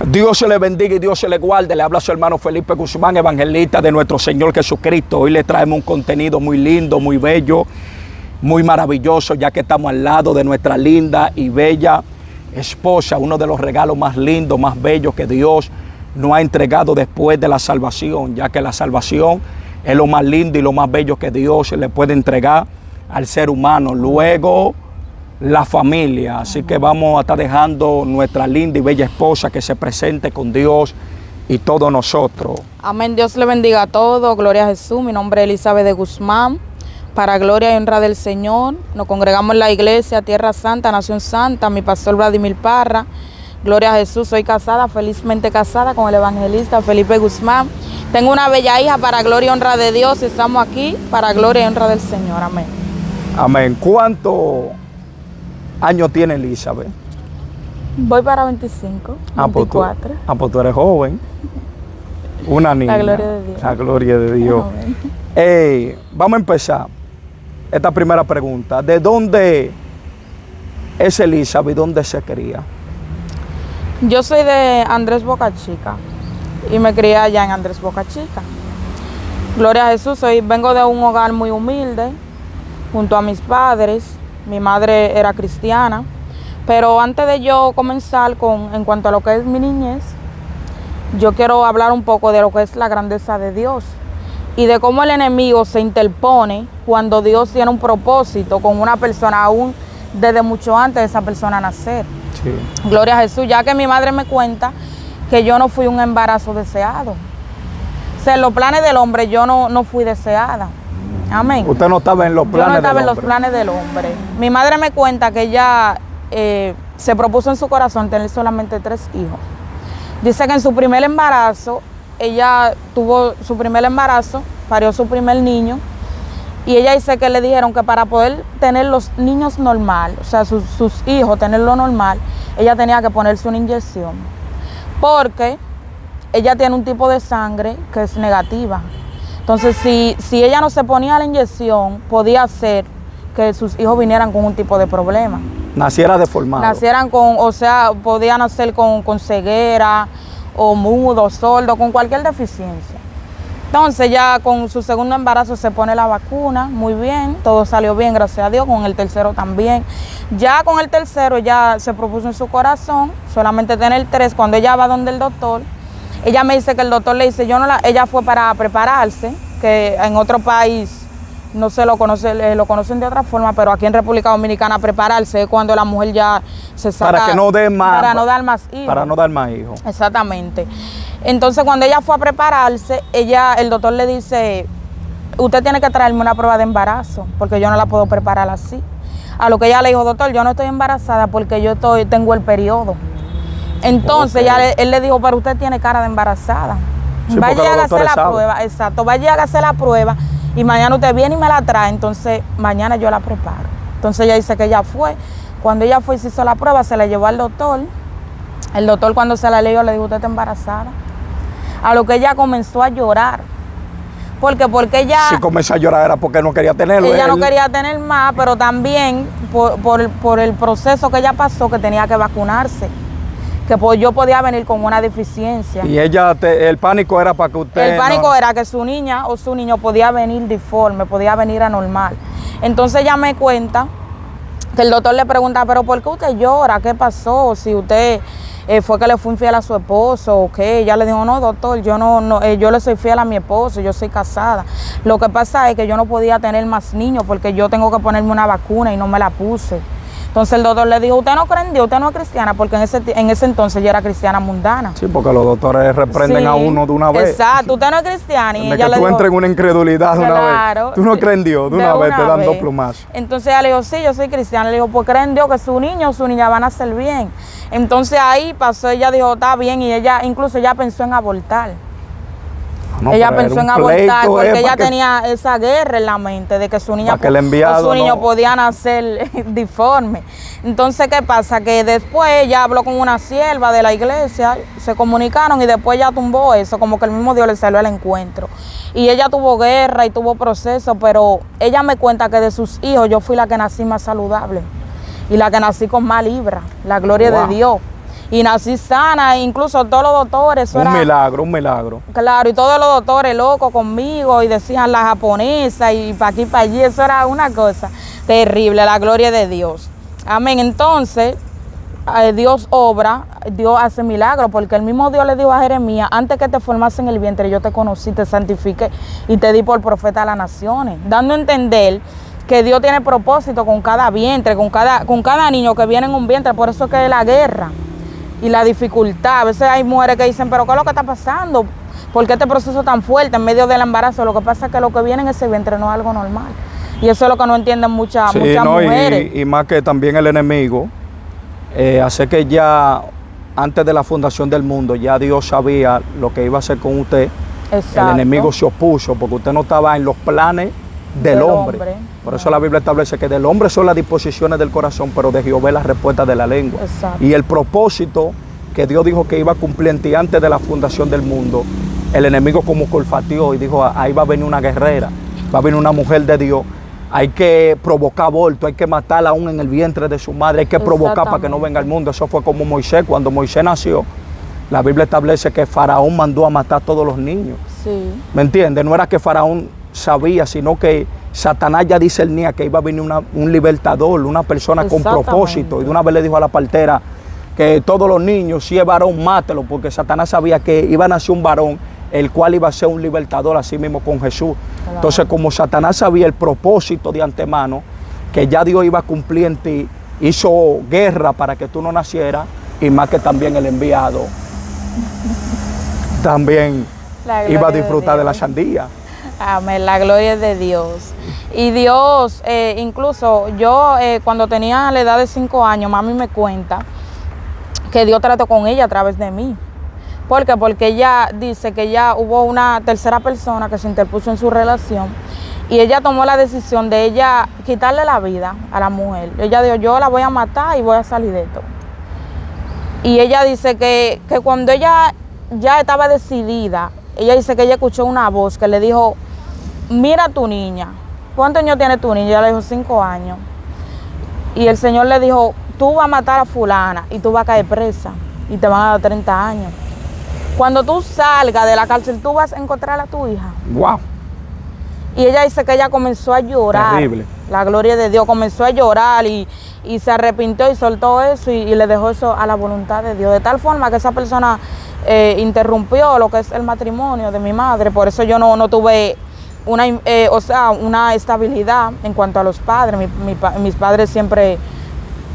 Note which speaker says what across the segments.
Speaker 1: Dios se le bendiga y Dios se le guarde. Le habla su hermano Felipe Guzmán, evangelista de nuestro Señor Jesucristo. Hoy le traemos un contenido muy lindo, muy bello, muy maravilloso, ya que estamos al lado de nuestra linda y bella esposa, uno de los regalos más lindos, más bellos que Dios nos ha entregado después de la salvación, ya que la salvación es lo más lindo y lo más bello que Dios le puede entregar al ser humano. Luego, la familia. Así que vamos a estar dejando nuestra linda y bella esposa que se presente con Dios y todos nosotros.
Speaker 2: Amén. Dios le bendiga a todos. Gloria a Jesús. Mi nombre es Elizabeth de Guzmán. Para gloria y honra del Señor, nos congregamos en la iglesia Tierra Santa, Nación Santa. Mi pastor Vladimir Parra. Gloria a Jesús. Soy casada, felizmente casada con el evangelista Felipe Guzmán. Tengo una bella hija para gloria y honra de Dios. Y estamos aquí para gloria y honra del Señor. Amén.
Speaker 1: Amén. ¿Cuántos años tiene Elizabeth?
Speaker 2: Voy para 25, 24.
Speaker 1: Pues tú eres joven. Una niña.
Speaker 2: La gloria de Dios.
Speaker 1: La gloria de Dios. Vamos a empezar esta primera pregunta. ¿De dónde es Elizabeth y dónde se cría?
Speaker 2: Yo soy de Andrés Boca Chica y me crié allá en Andrés Boca Chica. Gloria a Jesús. Vengo de un hogar muy humilde junto a mis padres. Mi madre era cristiana, pero antes de yo comenzar en cuanto a lo que es mi niñez, yo quiero hablar un poco de lo que es la grandeza de Dios y de cómo el enemigo se interpone cuando Dios tiene un propósito con una persona aún desde mucho antes de esa persona nacer. Sí. Gloria a Jesús, ya que mi madre me cuenta que yo no fui un embarazo deseado. O sea, en los planes del hombre yo no fui deseada. Amén.
Speaker 1: Usted no estaba en los planes del hombre. Yo no
Speaker 2: estaba en los planes del hombre. Mi madre me cuenta que ella se propuso en su corazón tener solamente 3 hijos. Dice que en su primer embarazo, ella tuvo su primer embarazo, parió su primer niño, y ella dice que le dijeron que para poder tener los niños normal, o sea, sus hijos, tenerlo normal, ella tenía que ponerse una inyección, porque ella tiene un tipo de sangre que es negativa. Entonces, si ella no se ponía la inyección, podía ser que sus hijos vinieran con un tipo de problema.
Speaker 1: Naciera deformado.
Speaker 2: Nacieran podían nacer con ceguera, o mudo, sordo, con cualquier deficiencia. Entonces, ya con su segundo embarazo se pone la vacuna, muy bien, todo salió bien, gracias a Dios, con el tercero también. Ya con el tercero, ella se propuso en su corazón solamente tener 3. Cuando ella va donde el doctor, ella me dice que el doctor le dice, ella fue para prepararse, que en otro país no se lo conoce, lo conocen de otra forma, pero aquí en República Dominicana prepararse es cuando la mujer ya se saca.
Speaker 1: Para que no dé más.
Speaker 2: Para no dar más hijos.
Speaker 1: Para no dar más hijos.
Speaker 2: Exactamente. Entonces cuando ella fue a prepararse, el doctor le dice, usted tiene que traerme una prueba de embarazo, porque yo no la puedo preparar así. A lo que ella le dijo, doctor, yo no estoy embarazada porque tengo el periodo. Entonces él le dijo, pero usted tiene cara de embarazada.
Speaker 1: Sí,
Speaker 2: vaya a hacer la prueba, exacto, vaya a hacer la prueba y mañana usted viene y me la trae, entonces mañana yo la preparo. Entonces ella dice que ella fue. Cuando ella fue y se hizo la prueba, se la llevó al doctor. El doctor cuando se la leyó le dijo, usted está embarazada. A lo que ella comenzó a llorar. Porque ella...
Speaker 1: Si comenzó a llorar era porque no quería tenerlo.
Speaker 2: Ella no quería tener más, pero también por el proceso que ella pasó, que tenía que vacunarse. Que yo podía venir con una deficiencia.
Speaker 1: Y el pánico era para que usted...
Speaker 2: El pánico era que su niña o su niño podía venir deforme, podía venir anormal. Entonces ella me cuenta que el doctor le pregunta, pero ¿por qué usted llora? ¿Qué pasó? Si usted fue que le fue infiel a su esposo o qué. Ella le dijo, no, doctor, yo le soy fiel a mi esposo, yo soy casada. Lo que pasa es que yo no podía tener más niños porque yo tengo que ponerme una vacuna y no me la puse. Entonces el doctor le dijo, usted no cree en Dios, usted no es cristiana, porque en ese entonces yo era cristiana mundana.
Speaker 1: Sí, porque los doctores reprenden a uno de una vez.
Speaker 2: Exacto, usted no es cristiana. Y
Speaker 1: de
Speaker 2: ella
Speaker 1: que
Speaker 2: le
Speaker 1: tú
Speaker 2: dijo,
Speaker 1: entres en una incredulidad de una vez. Tú no crees en Dios, de una vez te dan 2 plumazos.
Speaker 2: Entonces ella le dijo, sí, yo soy cristiana. Le dijo, pues cree en Dios que su niño o su niña van a ser bien. Entonces ahí pasó, ella dijo, está bien, y incluso ella pensó en abortar. No, ella pensó en abortar porque ella tenía esa guerra en la mente de que su niña o su niño podía nacer deforme. Entonces, ¿qué pasa? Que después ella habló con una sierva de la iglesia, se comunicaron y después ella tumbó eso, como que el mismo Dios le salió al encuentro. Y ella tuvo guerra y tuvo proceso, pero ella me cuenta que de sus hijos yo fui la que nací más saludable y la que nací con más libra, la gloria de Dios. Y nací sana, incluso todos los doctores.
Speaker 1: Un milagro, un milagro.
Speaker 2: Claro, y todos los doctores locos conmigo y decían la japonesa y para aquí, para allí. Eso era una cosa terrible, la gloria de Dios. Amén. Entonces, Dios obra, Dios hace milagros, porque el mismo Dios le dijo a Jeremías: antes que te formase en el vientre, yo te conocí, te santifiqué y te di por profeta a las naciones, dando a entender que Dios tiene propósito con cada vientre, con cada niño que viene en un vientre. Por eso es que es la guerra y la dificultad. A veces hay mujeres que dicen: pero ¿qué es lo que está pasando? ¿Por qué este proceso tan fuerte en medio del embarazo? Lo que pasa es que lo que viene en ese vientre no es algo normal. Y eso es lo que no entienden muchas mujeres.
Speaker 1: Y más que también el enemigo hace que ya antes de la fundación del mundo ya Dios sabía lo que iba a hacer con usted.
Speaker 2: Exacto.
Speaker 1: El enemigo se opuso porque usted no estaba en los planes del hombre. Por eso la Biblia establece que del hombre son las disposiciones del corazón, pero de Jehová es la respuesta de la lengua.
Speaker 2: Exacto.
Speaker 1: Y el propósito que Dios dijo que iba a cumplir en ti antes de la fundación del mundo, el enemigo como que olfateó y dijo: ahí va a venir una guerrera, va a venir una mujer de Dios. Hay que provocar aborto, hay que matarla aún en el vientre de su madre, hay que provocar para que no venga al mundo. Eso fue como Moisés. Cuando Moisés nació, la Biblia establece que Faraón mandó a matar a todos los niños.
Speaker 2: Sí.
Speaker 1: ¿Me entiendes? No era que Faraón sabía, sino que Satanás ya discernía que iba a venir un libertador, una persona con propósito. Y de una vez le dijo a la partera que todos los niños, si es varón, mátelo, porque Satanás sabía que iba a nacer un varón, el cual iba a ser un libertador, así mismo con Jesús. Claro. Entonces, como Satanás sabía el propósito de antemano, que ya Dios iba a cumplir en ti, hizo guerra para que tú no nacieras, y más que también el enviado también iba a disfrutar de la sandía.
Speaker 2: Amén, la gloria es de Dios. Y Dios, incluso yo cuando tenía la edad de 5 años, mami me cuenta que Dios trató con ella a través de mí. ¿Por qué? Porque ella dice que ya hubo una tercera persona que se interpuso en su relación y ella tomó la decisión de ella quitarle la vida a la mujer. Ella dijo: yo la voy a matar y voy a salir de esto. Y ella dice que cuando ella ya estaba decidida, ella dice que ella escuchó una voz que le dijo: mira a tu niña. ¿Cuántos años tiene tu niña? Ella le dijo: 5 años. Y el Señor le dijo: tú vas a matar a fulana y tú vas a caer presa y te van a dar 30 años. Cuando tú salgas de la cárcel, tú vas a encontrar a tu hija.
Speaker 1: ¡Wow!
Speaker 2: Y ella dice que ella comenzó a llorar.
Speaker 1: Terrible.
Speaker 2: La gloria de Dios, comenzó a llorar y se arrepintió y soltó eso y le dejó eso a la voluntad de Dios. De tal forma que esa persona interrumpió lo que es el matrimonio de mi madre. Por eso yo no tuve una estabilidad en cuanto a los padres. Mis padres siempre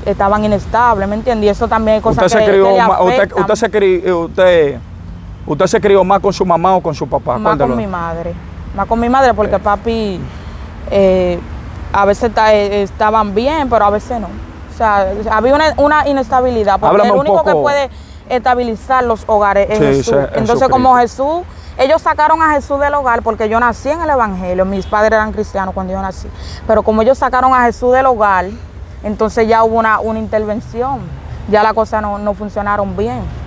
Speaker 2: estaban inestables, ¿me entiendes? Y eso también es cosa que le afectan.
Speaker 1: ¿Usted se crió más con su mamá o con su papá?
Speaker 2: Más con mi madre. Más con mi madre porque papi a veces estaban bien, pero a veces no. O sea, había una inestabilidad. Porque
Speaker 1: Háblame
Speaker 2: el único que
Speaker 1: poco.
Speaker 2: puede estabilizar los hogares es Jesús. Entonces, como Jesús, ellos sacaron a Jesús del hogar porque yo nací en el Evangelio. Mis padres eran cristianos cuando yo nací. Pero como ellos sacaron a Jesús del hogar, entonces ya hubo una intervención. Ya las cosas no funcionaron bien.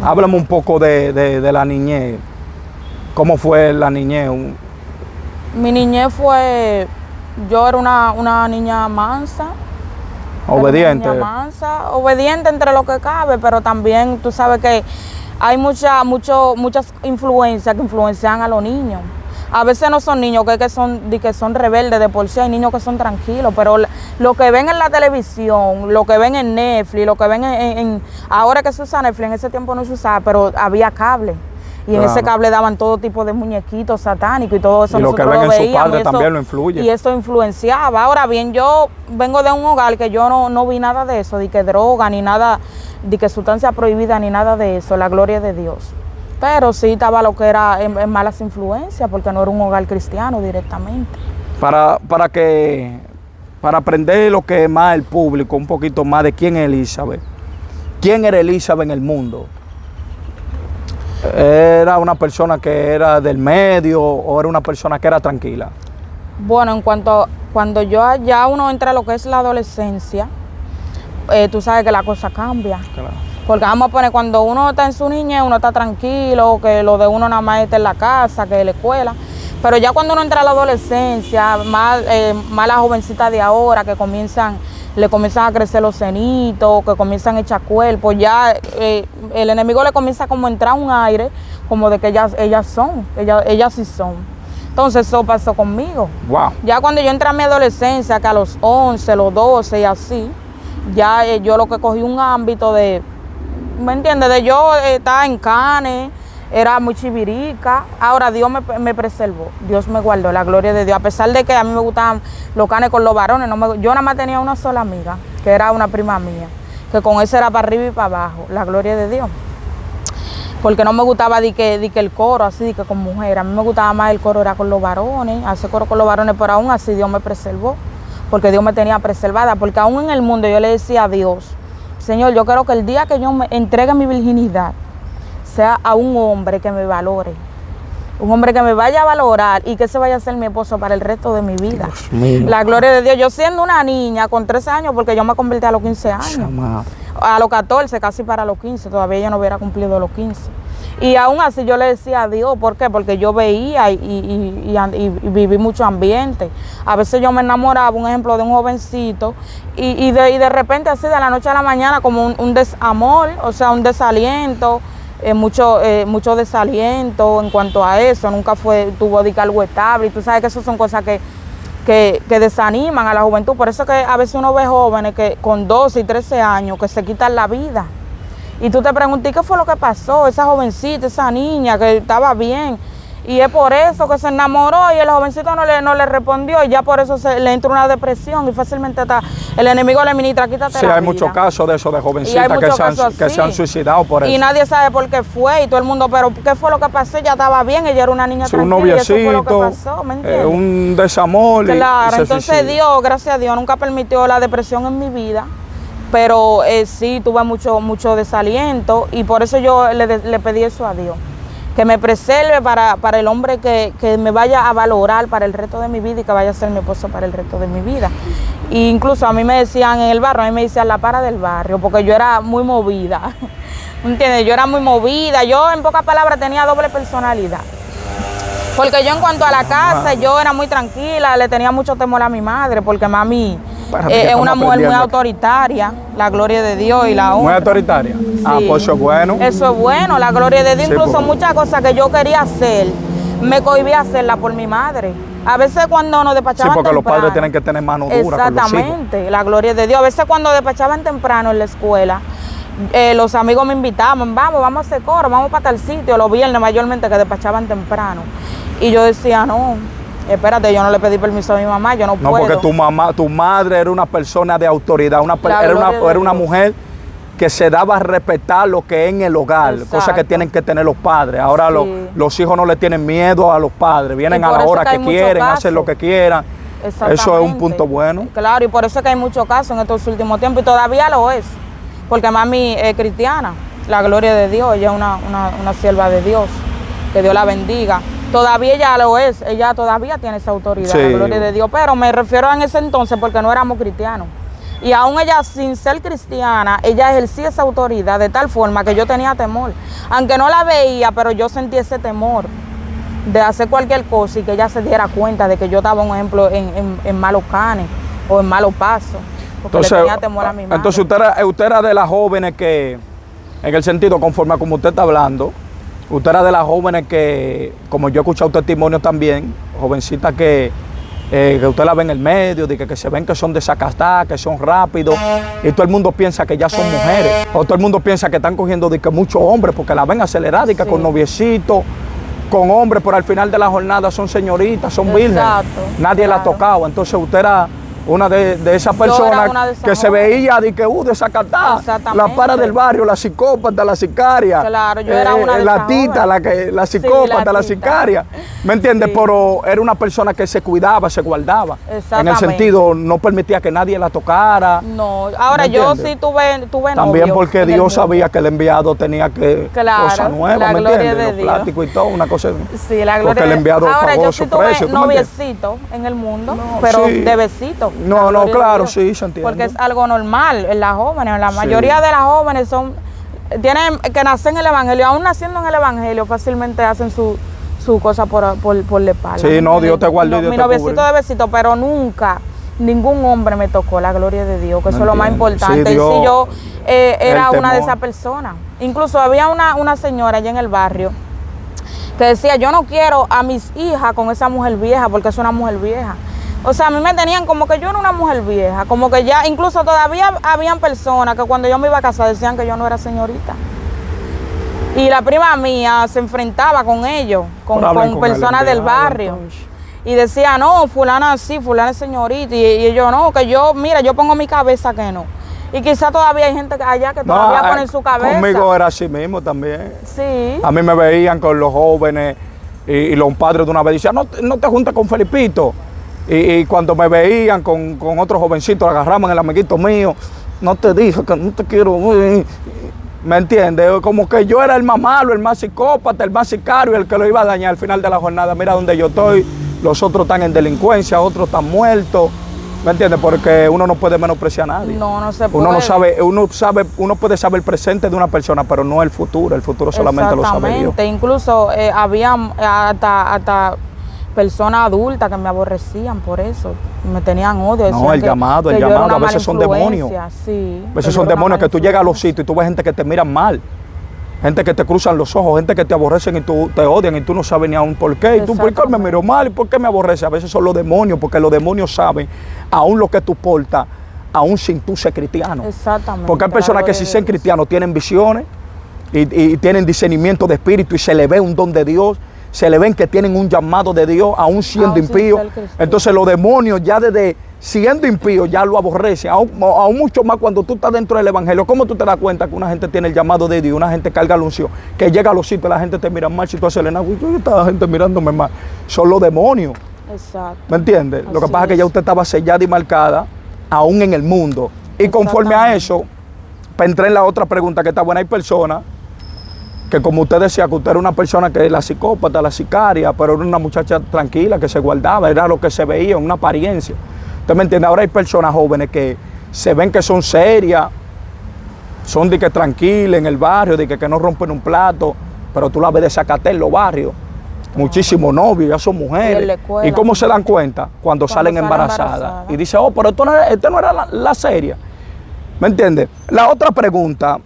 Speaker 1: Háblame un poco de la niñez. ¿Cómo fue la niñez?
Speaker 2: Mi niñez fue... Yo era una niña mansa.
Speaker 1: Obediente.
Speaker 2: Una niña mansa, obediente entre lo que cabe, pero también tú sabes que hay muchas influencias que influencian a los niños. A veces no son niños que son rebeldes de por sí, hay niños que son tranquilos, pero lo que ven en la televisión, lo que ven en Netflix, lo que ven ahora que se usa Netflix, en ese tiempo no se usaba, pero había cable. Y en ese cable daban todo tipo de muñequitos satánicos y todo eso.
Speaker 1: Y lo que ven en su padre también lo influye.
Speaker 2: Y eso influenciaba. Ahora bien, yo vengo de un hogar que yo no vi nada de eso, de que droga, ni nada, de que sustancia prohibida, ni nada de eso, la gloria de Dios. Pero sí estaba lo que era en malas influencias, porque no era un hogar cristiano directamente. Para
Speaker 1: aprender lo que es más el público, un poquito más de quién es Elizabeth. ¿Quién era Elizabeth en el mundo? ¿Era una persona que era del medio o era una persona que era tranquila?
Speaker 2: Bueno, cuando ya uno entra a lo que es la adolescencia, tú sabes que la cosa cambia.
Speaker 1: Claro.
Speaker 2: Porque vamos a poner, cuando uno está en su niñez, uno está tranquilo, que lo de uno nada más está en la casa, que en la escuela. Pero ya cuando uno entra a la adolescencia, más las jovencitas de ahora que comienzan le comienzan a crecer los senitos, que comienzan a echar cuerpo, ya el enemigo le comienza como a entrar un aire, como de que ellas sí son. Entonces eso pasó conmigo.
Speaker 1: Wow.
Speaker 2: Ya cuando yo entré a mi adolescencia, que a los 11, los 12 y así, ya yo lo que cogí un ámbito de, ¿me entiendes? De yo estar en canes, era muy chivirica. Ahora Dios me preservó, Dios me guardó, la gloria de Dios. A pesar de que a mí me gustaban los canes con los varones, yo nada más tenía una sola amiga, que era una prima mía, que con eso era para arriba y para abajo, la gloria de Dios. Porque no me gustaba de que el coro, así de que con mujeres. A mí me gustaba más el coro, era con los varones, hacer coro con los varones, pero aún así Dios me preservó, porque Dios me tenía preservada, porque aún en el mundo yo le decía a Dios, Señor, yo quiero que el día que yo me entregue mi virginidad, sea a un hombre que me valore, un hombre que me vaya a valorar y que se vaya a ser mi esposo para el resto de mi vida. La gloria de Dios. Yo siendo una niña con 13 años, porque yo me convertí a los 15 años, a los 14, casi para los 15, todavía yo no hubiera cumplido los 15. Y aún así yo le decía a Dios, ¿por qué? Porque yo veía y viví mucho ambiente. A veces yo me enamoraba, un ejemplo, de un jovencito y de repente así de la noche a la mañana como un desamor, o sea, un desaliento, mucho desaliento en cuanto a eso. Nunca tuvo algo estable y tú sabes que eso son cosas que desaniman a la juventud. Por eso que a veces uno ve jóvenes que con 12 y 13 años que se quitan la vida. Y tú te preguntas, ¿qué fue lo que pasó? Esa jovencita, esa niña que estaba bien. Y es por eso que se enamoró y el jovencito no le respondió y ya por eso le entró una depresión y fácilmente el enemigo le ministra, quítate la vida.
Speaker 1: Sí, hay muchos casos de eso, de jovencitas que se han suicidado por eso.
Speaker 2: Y nadie sabe por qué fue y todo el mundo, pero ¿qué fue lo que pasó? Ella estaba bien, ella era una niña tranquila,
Speaker 1: un noviecito,
Speaker 2: y eso fue lo que pasó, ¿me entiendes?
Speaker 1: Un desamor.
Speaker 2: Claro, entonces Dios, gracias a Dios, nunca permitió la depresión en mi vida. Pero sí tuve mucho desaliento y por eso yo le pedí eso a Dios, que me preserve para el hombre que me vaya a valorar para el resto de mi vida y que vaya a ser mi esposo para el resto de mi vida. E incluso a mí me decían en el barrio, a mí me decían la para del barrio, porque yo era muy movida, ¿entiendes? Yo era muy movida, yo en pocas palabras tenía doble personalidad. Porque yo en cuanto a la casa, yo era muy tranquila, le tenía mucho temor a mi madre, porque mami es una mujer muy autoritaria, la gloria de Dios y la honra.
Speaker 1: ¿Muy autoritaria? Sí. Ah, pues eso es bueno.
Speaker 2: Eso es bueno, la gloria de Dios. Sí, incluso muchas cosas que yo quería hacer, me cohibí a hacerla por mi madre. A veces cuando nos despachaban temprano. Sí, porque
Speaker 1: los padres tienen que tener mano dura.
Speaker 2: Exactamente, la gloria de Dios. A veces cuando despachaban temprano en la escuela, los amigos me invitaban, vamos a hacer coro, vamos para tal sitio, los viernes mayormente que despachaban temprano. Y yo decía, no, espérate, yo no le pedí permiso a mi mamá, yo no puedo.
Speaker 1: No, porque tu madre era una persona de autoridad, era una mujer que se daba a respetar lo que es en el hogar, cosas que tienen que tener los padres. Ahora sí. Los hijos no le tienen miedo a los padres, vienen a la hora que quieren, hacen lo que quieran. Eso es un punto bueno.
Speaker 2: Claro, y por eso es que hay muchos casos en estos últimos tiempos, y todavía lo es, porque mami es cristiana, la gloria de Dios, ella es una sierva de Dios, que Dios la bendiga. Todavía ella lo es, ella todavía tiene esa autoridad, sí. La gloria de Dios, pero me refiero en ese entonces porque no éramos cristianos. Y aún ella, sin ser cristiana, ella ejercía esa autoridad de tal forma que yo tenía temor. Aunque no la veía, pero yo sentía ese temor de hacer cualquier cosa y que ella se diera cuenta de que yo estaba, un ejemplo, en malos canes o en malos pasos. Porque entonces, le tenía temor a mi madre.
Speaker 1: Entonces usted era de las jóvenes que, en el sentido, conforme a como usted está hablando, usted era de las jóvenes que, como yo he escuchado testimonios también, jovencitas que usted la ve en el medio, de que se ven que son desacatadas, que son rápidos, y todo el mundo piensa que ya son mujeres, o todo el mundo piensa que están cogiendo de que muchos hombres, porque la ven acelerar, de que sí. Con noviecitos, con hombres, pero al final de la jornada son señoritas, son vírgenes, nadie la ha tocado. Entonces usted era una de esas personas que se veía de que desacatada, la para del barrio, la psicópata, la sicaria,
Speaker 2: claro, yo era una de
Speaker 1: la tita, la psicópata, sí, la sicaria, ¿me entiendes? Sí. Pero era una persona que se cuidaba, se guardaba, en el sentido, no permitía que nadie la tocara.
Speaker 2: No, ahora yo sí tuve
Speaker 1: también novio, porque Dios sabía que el enviado tenía que cosas nuevas, ¿me entiendes? Los plásticos y todo, una cosa.
Speaker 2: Sí, la gloria
Speaker 1: porque el enviado
Speaker 2: ahora
Speaker 1: pagó
Speaker 2: yo sí
Speaker 1: su precio.
Speaker 2: Tuve noviecito en el mundo, pero
Speaker 1: sí.
Speaker 2: de besito.
Speaker 1: No, claro, sí, se entiende.
Speaker 2: Porque es algo normal en las jóvenes, la mayoría de las jóvenes tienen que nacer en el evangelio, aún naciendo en el evangelio, fácilmente hacen su cosa por la espalda.
Speaker 1: Sí, no, Dios te guarde y Dios
Speaker 2: mi
Speaker 1: te
Speaker 2: noviecito
Speaker 1: cubre.
Speaker 2: de besito, pero nunca ningún hombre me tocó, la gloria de Dios, que eso es lo más
Speaker 1: entiendo.
Speaker 2: importante.
Speaker 1: Sí,
Speaker 2: Y
Speaker 1: Dios,
Speaker 2: si yo era
Speaker 1: el
Speaker 2: una de
Speaker 1: temor.
Speaker 2: esas personas. Incluso había una señora allá en el barrio que decía, yo no quiero a mis hijas con esa mujer vieja porque es una mujer vieja. O sea, a mí me tenían como que yo era una mujer vieja, como que ya, incluso todavía habían personas que cuando yo me iba a casar decían que yo no era señorita. Y la prima mía se enfrentaba con ellos, con personas del barrio.
Speaker 1: Entonces.
Speaker 2: Y decía, no, fulana sí, fulana es señorita. Y yo, no, que yo, mira, yo pongo mi cabeza que no. Y quizá todavía hay gente allá que todavía pone su cabeza.
Speaker 1: Conmigo era así mismo también.
Speaker 2: Sí.
Speaker 1: A mí me veían con los jóvenes y los padres de una vez decían, no te juntes con Felipito. Y cuando me veían con otros jovencitos, agarraban el amiguito mío, no te dije que no te quiero. ¿Me entiendes? Como que yo era el más malo, el más psicópata, el más sicario, el que lo iba a dañar al final de la jornada. Mira donde yo estoy, los otros están en delincuencia, otros están muertos. ¿Me entiendes? Porque uno no puede menospreciar a nadie.
Speaker 2: No se puede.
Speaker 1: Uno puede saber el presente de una persona, pero no el futuro solamente lo sabe Dios.
Speaker 2: Exactamente, incluso había hasta personas adultas que me aborrecían por eso, me tenían odio.
Speaker 1: No, el llamado, a veces son demonios.
Speaker 2: Sí,
Speaker 1: a veces son demonios que tú llegas a los sitios y tú ves gente que te miran mal. Gente que te cruzan los ojos, gente que te aborrecen y te odian y tú no sabes ni aún por qué. Y tú, ¿por qué me miro mal? ¿Y por qué me aborrece? A veces son los demonios, porque los demonios saben aún lo que tú portas, aún sin tú ser cristiano.
Speaker 2: Exactamente.
Speaker 1: Porque hay personas que si son cristianos tienen visiones y tienen discernimiento de espíritu y se le ve un don de Dios, se le ven que tienen un llamado de Dios aún siendo impíos. Entonces los demonios ya desde siendo impíos ya lo aborrecen, aún mucho más cuando tú estás dentro del evangelio. ¿Cómo tú te das cuenta que una gente tiene el llamado de Dios, una gente carga la unción, que llega a los sitios, la gente te mira mal, si tú haces el enagüe, yo estaba gente mirándome mal? Son los demonios.
Speaker 2: Exacto.
Speaker 1: ¿Me entiendes? Lo que
Speaker 2: Así
Speaker 1: pasa es que ya usted estaba sellada y marcada aún en el mundo. Y conforme a eso, para entrar en la otra pregunta que está buena, hay personas que, como usted decía, que usted era una persona que era la psicópata, la sicaria, pero era una muchacha tranquila, que se guardaba, era lo que se veía, una apariencia. ¿Usted me entiende? Ahora hay personas jóvenes que se ven que son serias, son de que tranquilas en el barrio, de que no rompen un plato, pero tú la ves desacatar en los barrios. Muchísimos novios, ya son mujeres. ¿Y cómo se dan cuenta? Cuando salen embarazadas. Y dicen, pero esto no era la seria. ¿Me entiende? La otra pregunta,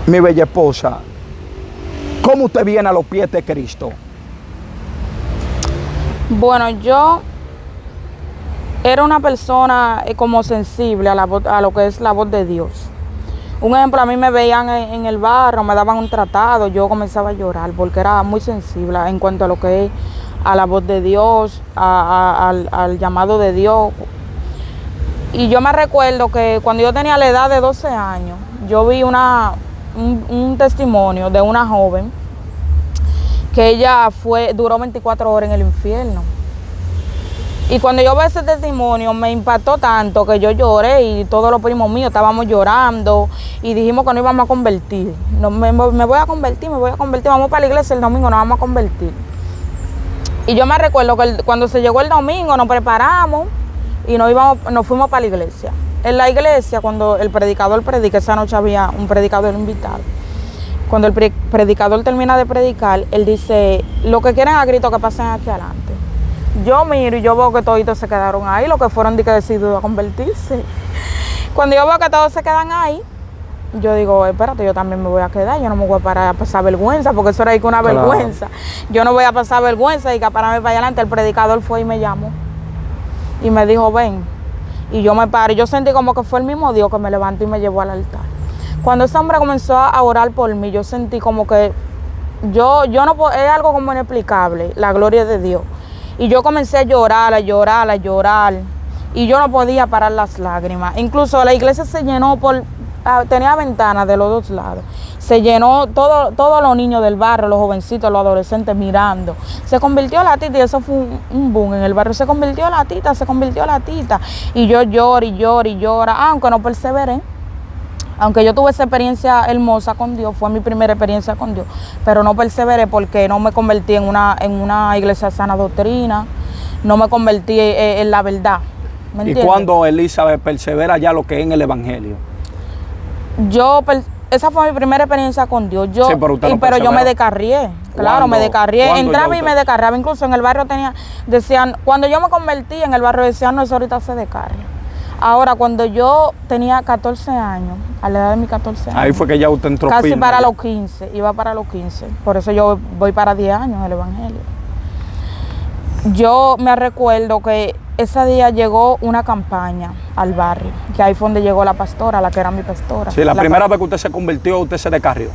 Speaker 1: mi bella esposa, ¿cómo usted viene a los pies de Cristo?
Speaker 2: Bueno, yo era una persona como sensible a lo que es la voz de Dios. Un ejemplo, a mí me veían en el barrio, me daban un tratado, yo comenzaba a llorar porque era muy sensible en cuanto a lo que es a la voz de Dios, al llamado de Dios. Y yo me recuerdo que cuando yo tenía la edad de 12 años, yo vi un testimonio de una joven que ella duró 24 horas en el infierno. Y cuando yo vi ese testimonio me impactó tanto que yo lloré y todos los primos míos estábamos llorando y dijimos que nos íbamos a convertir. Me voy a convertir, vamos para la iglesia el domingo, nos vamos a convertir. Y yo me recuerdo que cuando se llegó el domingo nos preparamos y nos fuimos para la iglesia. En la iglesia, cuando el predicador predica, esa noche había un predicador invitado. Cuando el predicador termina de predicar, él dice, lo que quieren a grito que pasen aquí adelante. Yo miro y yo veo que toditos se quedaron ahí, los que fueron decididos a convertirse. Cuando yo veo que todos se quedan ahí, yo digo, espérate, yo también me voy a quedar, yo no me voy a parar a pasar vergüenza, porque eso era ahí que una vergüenza. Yo no voy a pasar vergüenza y que pararme para adelante. El predicador fue y me llamó y me dijo, ven. Y yo me paré, yo sentí como que fue el mismo Dios que me levantó y me llevó al altar. Cuando ese hombre comenzó a orar por mí, yo sentí como que yo no puedo, es algo como inexplicable, la gloria de Dios. Y yo comencé a llorar. Y yo no podía parar las lágrimas. Incluso la iglesia se llenó tenía ventanas de los dos lados. Se llenó todos los niños del barrio, los jovencitos, los adolescentes mirando. Se convirtió la tita y eso fue un boom en el barrio. Se convirtió la tita. Y yo lloro, aunque no perseveré. Aunque yo tuve esa experiencia hermosa con Dios, fue mi primera experiencia con Dios, pero no perseveré porque no me convertí en una iglesia de sana doctrina, no me convertí en la verdad. ¿Me entiendes?
Speaker 1: ¿Y cuándo Elizabeth persevera ya lo que es en el evangelio?
Speaker 2: Esa fue mi primera experiencia con Dios.
Speaker 1: Sí, pero yo me
Speaker 2: descarrié. Claro, me descarrié,
Speaker 1: ¿Cuándo
Speaker 2: entraba
Speaker 1: ya
Speaker 2: y me descarriaba, incluso en el barrio decían, cuando yo me convertí en el barrio decían, no, eso ahorita se descarria. Ahora, cuando yo tenía 14 años, a la edad de mis 14 años.
Speaker 1: Ahí fue que ya usted entró
Speaker 2: casi
Speaker 1: firme,
Speaker 2: para
Speaker 1: ya.
Speaker 2: los 15, iba para los 15. Por eso yo voy para 10 años en el Evangelio. Yo me recuerdo que ese día llegó una campaña al barrio, que ahí fue donde llegó la pastora, la que era mi pastora.
Speaker 1: Sí, la primera vez que usted se convirtió, usted se descarrió.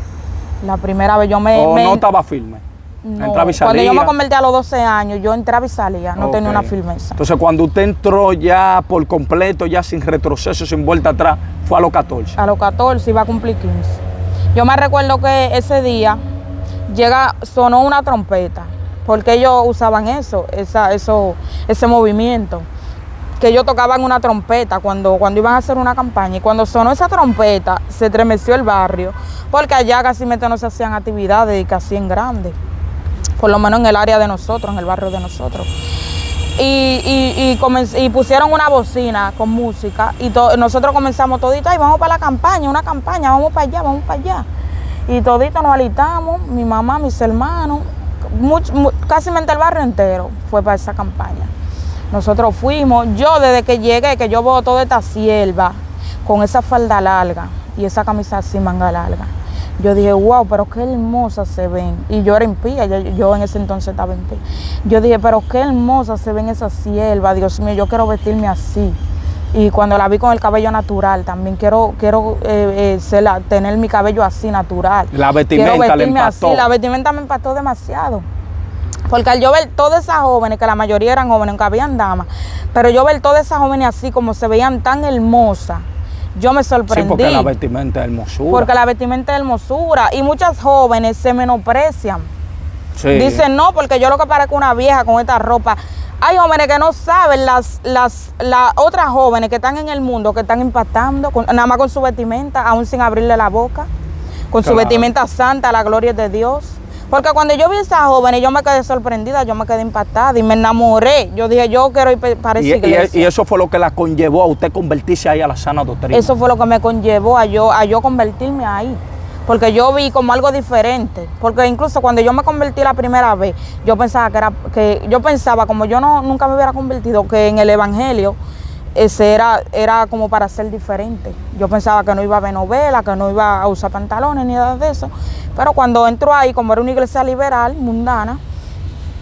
Speaker 2: La primera vez yo
Speaker 1: ¿O no estaba firme?
Speaker 2: No,
Speaker 1: Entraba y salía.
Speaker 2: cuando yo me convertí a los 12 años, yo entraba y salía, no tenía una firmeza.
Speaker 1: Entonces, cuando usted entró ya por completo, ya sin retroceso, sin vuelta atrás, fue a los 14.
Speaker 2: A los 14 iba a cumplir 15. Yo me recuerdo que ese día sonó una trompeta, porque ellos usaban ese movimiento, que ellos tocaban una trompeta cuando iban a hacer una campaña. Y cuando sonó esa trompeta, se estremeció el barrio, porque allá casi no se hacían actividades casi en grande, por lo menos en el área de nosotros, en el barrio de nosotros. Y pusieron una bocina con música y nosotros comenzamos toditos, ay, vamos para la campaña, una campaña, vamos para allá, vamos para allá. Y toditos nos alistamos, mi mamá, mis hermanos, casi el barrio entero fue para esa campaña. Nosotros fuimos, yo desde que llegué, que yo veo toda esta sierva con esa falda larga y esa camisa así manga larga, yo dije, wow, pero qué hermosas se ven. Y yo era impía, yo en ese entonces estaba impía. Yo dije, pero qué hermosas se ven esas siervas, Dios mío, yo quiero vestirme así. Y cuando la vi con el cabello natural, también quiero tener mi cabello así, natural.
Speaker 1: La vestimenta le impactó.
Speaker 2: Así, la vestimenta me impactó demasiado. Porque al yo ver todas esas jóvenes, que la mayoría eran jóvenes, aunque habían damas, pero yo ver todas esas jóvenes así, como se veían tan hermosas, yo me sorprendí.
Speaker 1: Sí, porque la vestimenta es hermosura.
Speaker 2: Porque la vestimenta es hermosura. Y muchas jóvenes se menosprecian.
Speaker 1: Sí.
Speaker 2: Dicen, no, porque yo lo que parezco una vieja con esta ropa. Hay jóvenes que no saben, las otras jóvenes que están en el mundo, que están impactando, nada más con su vestimenta, aún sin abrirle la boca, con su vestimenta santa, la gloria de Dios. Porque cuando yo vi a esas jóvenes, yo me quedé sorprendida, yo me quedé impactada y me enamoré. Yo dije, yo quiero ir para esa iglesia.
Speaker 1: Y eso fue lo que la conllevó a usted convertirse ahí a la sana doctrina.
Speaker 2: Eso fue lo que me conllevó a yo convertirme ahí. Porque yo vi como algo diferente. Porque incluso cuando yo me convertí la primera vez, yo pensaba como yo nunca me hubiera convertido, que en el Evangelio ese era como para ser diferente. Yo pensaba que no iba a ver novelas, que no iba a usar pantalones ni nada de eso. Pero cuando entro ahí, como era una iglesia liberal, mundana,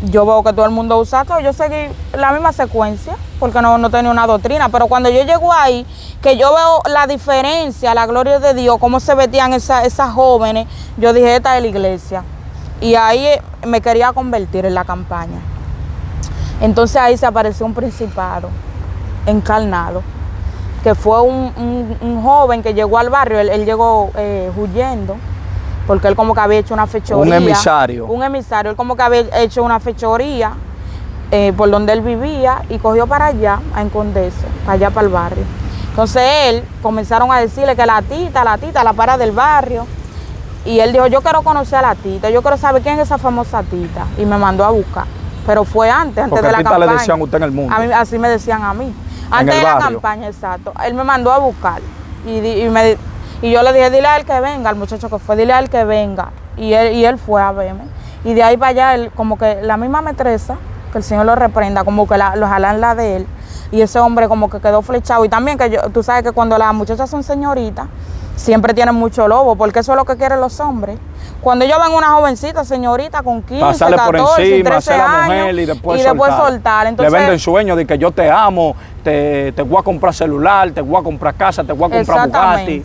Speaker 2: yo veo que todo el mundo usa todo. Yo seguí la misma secuencia, porque no tenía una doctrina. Pero cuando yo llego ahí, que yo veo la diferencia, la gloria de Dios, cómo se vestían esas jóvenes, yo dije, esta es la iglesia. Y ahí me quería convertir en la campaña. Entonces ahí se apareció un principado encarnado, que fue un joven que llegó al barrio. Él llegó huyendo, porque él como que había hecho una fechoría.
Speaker 1: Un emisario.
Speaker 2: Un emisario, él como que había hecho una fechoría por donde él vivía y cogió para allá, a esconderse, para allá para el barrio. Entonces él, comenzaron a decirle que la tita, la para del barrio. Y él dijo, yo quiero conocer a la tita, yo quiero saber quién es esa famosa tita. Y me mandó a buscar. Pero fue antes
Speaker 1: porque
Speaker 2: de la
Speaker 1: tita
Speaker 2: campaña.
Speaker 1: le decían a usted en el mundo.
Speaker 2: Así me decían a mí. Antes de la campaña, exacto. Él me mandó a buscar. Y yo le dije, dile a él que venga, al muchacho que fue, dile a él que venga. Y él fue a verme. Y de ahí para allá, él, como que la misma metresa, que el Señor lo reprenda, como que lo jalan la de él. Y ese hombre como que quedó flechado. Y también que tú sabes que cuando las muchachas son señoritas, siempre tienen mucho lobo, porque eso es lo que quieren los hombres. Cuando ellos ven una jovencita, señorita, con 15,
Speaker 1: pasarle
Speaker 2: 14,
Speaker 1: por encima,
Speaker 2: 13
Speaker 1: hacer la
Speaker 2: años,
Speaker 1: mujer y después
Speaker 2: soltar. Entonces,
Speaker 1: le venden sueños de que yo te amo, te voy a comprar celular, te voy a comprar casa, te voy a comprar Bugatti.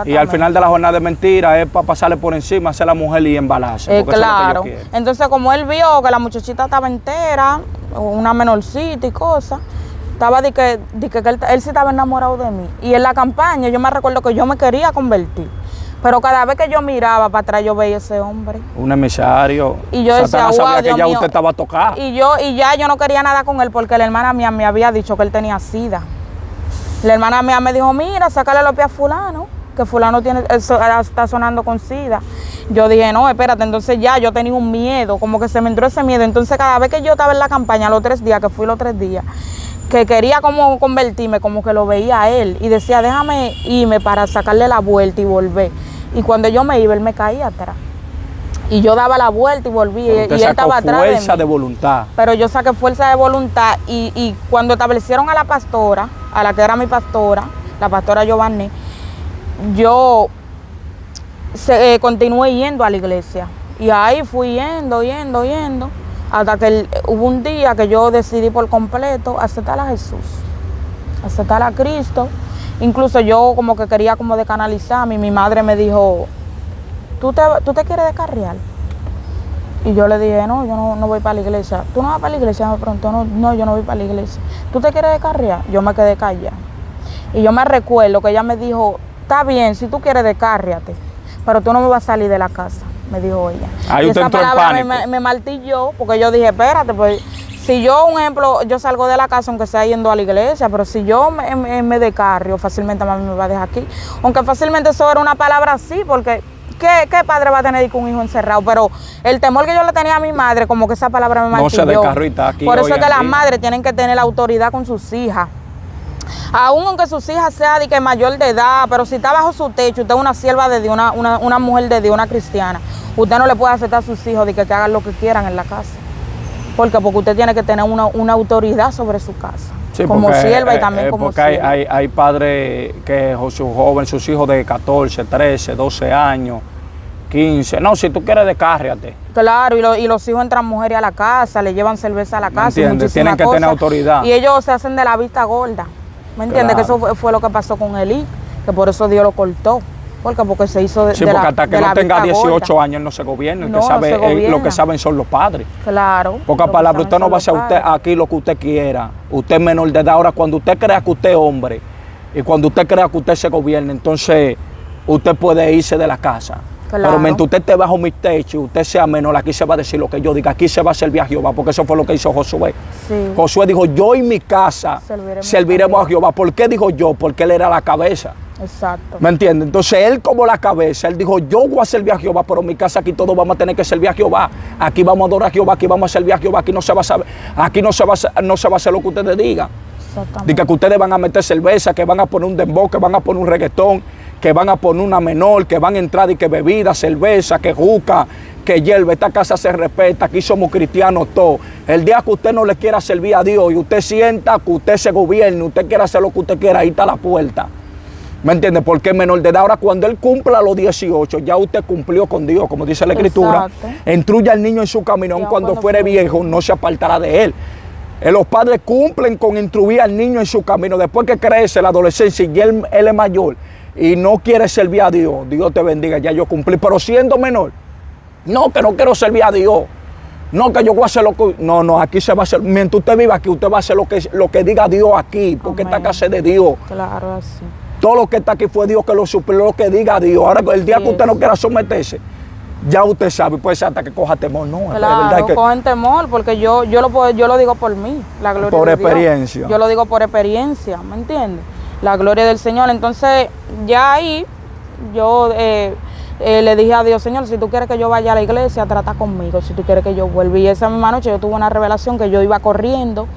Speaker 1: Y al final de la jornada de mentira es para pasarle por encima, hacer la mujer y embalarse.
Speaker 2: Claro. Entonces, como él vio que la muchachita estaba entera, una menorcita y cosas, estaba de que él sí estaba enamorado de mí. Y en la campaña yo me recuerdo que yo me quería convertir. Pero cada vez que yo miraba para atrás, yo veía ese hombre. Un
Speaker 1: emisario.
Speaker 2: Y yo decía,
Speaker 1: Satanás sabía que
Speaker 2: Dios
Speaker 1: ya
Speaker 2: mío.
Speaker 1: usted estaba tocada.
Speaker 2: Y ya yo no quería nada con él porque la hermana mía me había dicho que él tenía sida. La hermana mía me dijo, mira, sácale los pies a fulano, que fulano está sonando con sida. Yo dije, no, espérate. Entonces ya yo tenía un miedo, como que se me entró ese miedo. Entonces cada vez que yo estaba en la campaña, los 3 días, que fui los 3 días, que quería como convertirme, como que lo veía a él. Y decía, déjame irme para sacarle la vuelta y volver. Y cuando yo me iba, él me caía atrás. Y yo daba la vuelta y volví, y él estaba atrás de mí.
Speaker 1: Fuerza de voluntad.
Speaker 2: Pero yo saqué fuerza de voluntad y cuando establecieron a la pastora, a la que era mi pastora, la pastora Giovanni, yo continué yendo a la iglesia. Y ahí fui yendo, hasta que hubo un día que yo decidí por completo aceptar a Jesús, aceptar a Cristo. Incluso yo como que quería como descanalizarme y mi madre me dijo, ¿tú te quieres descarriar? Y yo le dije, no, yo no voy para la iglesia. ¿Tú no vas para la iglesia? Me preguntó, no, yo no voy para la iglesia. ¿Tú te quieres descarriar? Yo me quedé callada. Y yo me recuerdo que ella me dijo, está bien, si tú quieres descárriate, pero tú no me vas a salir de la casa, me dijo ella.
Speaker 1: Ahí
Speaker 2: y
Speaker 1: usted
Speaker 2: esa
Speaker 1: entró en
Speaker 2: palabra
Speaker 1: pánico.
Speaker 2: me martilló, porque yo dije, espérate, pues si yo, un ejemplo, yo salgo de la casa aunque sea yendo a la iglesia, pero si yo me descarrio, fácilmente mami me va a dejar aquí. Aunque fácilmente eso era una palabra así, porque ¿qué padre va a tener con un hijo encerrado? Pero el temor que yo le tenía a mi madre, como que esa palabra me martilló.
Speaker 1: No se descarrió y está aquí.
Speaker 2: Por eso es que las
Speaker 1: día.
Speaker 2: madres tienen que tener la autoridad con sus hijas. Aún aunque sus hijas sean de que mayor de edad, pero si está bajo su techo, usted es una sierva de Dios, una mujer de Dios, una cristiana, usted no le puede aceptar a sus hijos de que hagan lo que quieran en la casa. Porque usted tiene que tener una autoridad sobre su casa.
Speaker 1: Sí,
Speaker 2: como
Speaker 1: porque,
Speaker 2: sierva y también como
Speaker 1: porque
Speaker 2: sierva.
Speaker 1: hay padres que sus hijos de 14, 13, 12 años, 15. No, si tú quieres descárriate.
Speaker 2: Claro, y los hijos entran mujeres a la casa, le llevan cerveza a la casa.
Speaker 1: ¿Entiendes? Tienen que tener autoridad.
Speaker 2: Y ellos se hacen de la vista gorda. ¿Me entiendes?
Speaker 1: Claro.
Speaker 2: Que eso fue lo que pasó con Elí, que por eso Dios lo cortó. Porque se hizo de,
Speaker 1: Sí,
Speaker 2: de
Speaker 1: porque
Speaker 2: la
Speaker 1: hasta que
Speaker 2: de
Speaker 1: no
Speaker 2: la
Speaker 1: tenga
Speaker 2: vista
Speaker 1: 18
Speaker 2: gorda.
Speaker 1: años no se gobierna.
Speaker 2: No, no se gobierna.
Speaker 1: Lo que saben son los padres.
Speaker 2: Claro.
Speaker 1: Pocas palabras, usted no va a hacer usted
Speaker 2: usted.
Speaker 1: aquí lo que usted quiera. Usted es menor de edad. Ahora, cuando usted crea que usted es hombre y cuando usted crea que usted se gobierna, entonces usted puede irse de la casa.
Speaker 2: Claro.
Speaker 1: Pero mientras usted esté bajo mi techo y usted sea menor, aquí se va a decir lo que yo diga. Aquí se va a servir a Jehová, porque eso fue lo que hizo Josué.
Speaker 2: Sí.
Speaker 1: Josué dijo, yo y mi casa serviremos a Jehová. ¿Por qué dijo yo? Porque él era la cabeza.
Speaker 2: Exacto.
Speaker 1: ¿Me entiendes? Entonces él como la cabeza, él dijo, yo voy a servir a Jehová, pero en mi casa aquí todos vamos a tener que servir a Jehová. Aquí vamos a adorar a Jehová, aquí vamos a servir a Jehová, aquí no se va a saber, aquí no se va a hacer lo que ustedes digan.
Speaker 2: Exactamente.
Speaker 1: Diga que ustedes van a meter cerveza, que van a poner un dembow, que van a poner un reggaetón, que van a poner una menor, que van a entrar y que bebida, cerveza, que juca, que hierba. Esta casa se respeta, aquí somos cristianos todos. El día que usted no le quiera servir a Dios y usted sienta que usted se gobierne, usted quiera hacer lo que usted quiera, ahí está la puerta. ¿Me entiende? Porque es menor de edad. Ahora, cuando él cumpla los 18, ya usted cumplió con Dios, como dice la Escritura.
Speaker 2: Exacto.
Speaker 1: Instruya al niño en su camino, aun cuando fuere viejo, no se apartará de él. Los padres cumplen con instruir al niño en su camino. Después que crece la adolescencia y él es mayor y no quiere servir a Dios, Dios te bendiga, ya yo cumplí. Pero siendo menor, no, que no quiero servir a Dios. No, que yo voy a hacer lo que... No, aquí se va a hacer... Mientras usted viva aquí, usted va a hacer lo que diga Dios aquí, porque
Speaker 2: Amén.
Speaker 1: esta casa es de Dios.
Speaker 2: Claro, así.
Speaker 1: Todo lo que está aquí fue Dios que lo suplió, lo que diga Dios. Ahora, el día que usted no quiera someterse, ya usted sabe, puede ser hasta que coja temor. No,
Speaker 2: Claro,
Speaker 1: es verdad que
Speaker 2: cogen temor, porque yo lo digo por mí, la gloria
Speaker 1: por
Speaker 2: de Dios.
Speaker 1: experiencia.
Speaker 2: Yo lo digo por experiencia, ¿me entiendes? La gloria del Señor. Entonces, ya ahí, yo le dije a Dios, Señor, si tú quieres que yo vaya a la iglesia, trata conmigo, si tú quieres que yo vuelva. Y esa misma noche yo tuve una revelación que yo iba corriendo,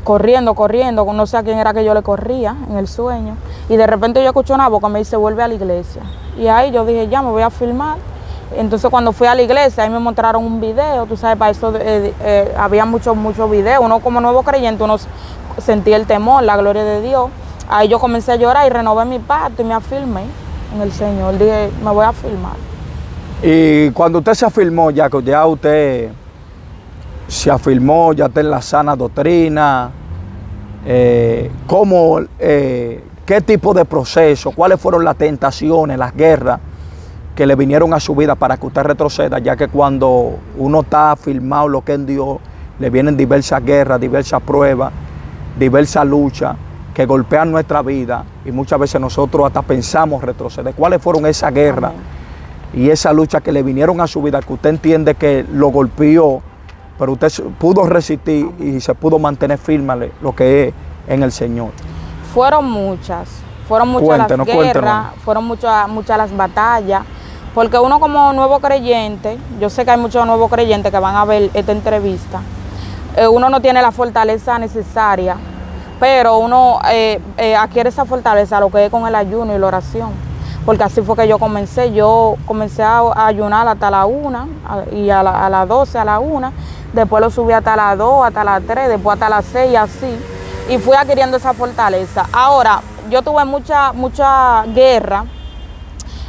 Speaker 2: no sé a quién era que yo le corría en el sueño. Y de repente yo escuché una voz que me dice, vuelve a la iglesia. Y ahí yo dije, ya, me voy a filmar. Entonces cuando fui a la iglesia, ahí me mostraron un video, tú sabes, para eso había muchos videos. Uno como nuevo creyente, uno sentía el temor, la gloria de Dios. Ahí yo comencé a llorar y renové mi pacto y me afirmé en el Señor. Dije, me voy a filmar.
Speaker 1: Y cuando usted se afirmó, ya usted se afirmó, ya está en la sana doctrina, ¿qué tipo de proceso, cuáles fueron las tentaciones, las guerras que le vinieron a su vida para que usted retroceda? Ya que cuando uno está afirmado lo que es Dios, le vienen diversas guerras, diversas pruebas, diversas luchas que golpean nuestra vida y muchas veces nosotros hasta pensamos retroceder. ¿Cuáles fueron esas guerras y esa lucha que le vinieron a su vida, que usted entiende que lo golpeó, pero usted pudo resistir y se pudo mantener firme lo que es en el Señor?
Speaker 2: Fueron muchas
Speaker 1: Cuéntenos,
Speaker 2: las guerras, fueron muchas las batallas, porque uno como nuevo creyente, yo sé que hay muchos nuevos creyentes que van a ver esta entrevista, uno no tiene la fortaleza necesaria, pero uno adquiere esa fortaleza, lo que es con el ayuno y la oración. porque así fue que yo comencé. Yo comencé a ayunar hasta la 1 y a las 12, a la 1. Después lo subí hasta las 2, hasta las 3, después hasta las 6 y así. Y fui adquiriendo esa fortaleza. Ahora, yo tuve mucha guerra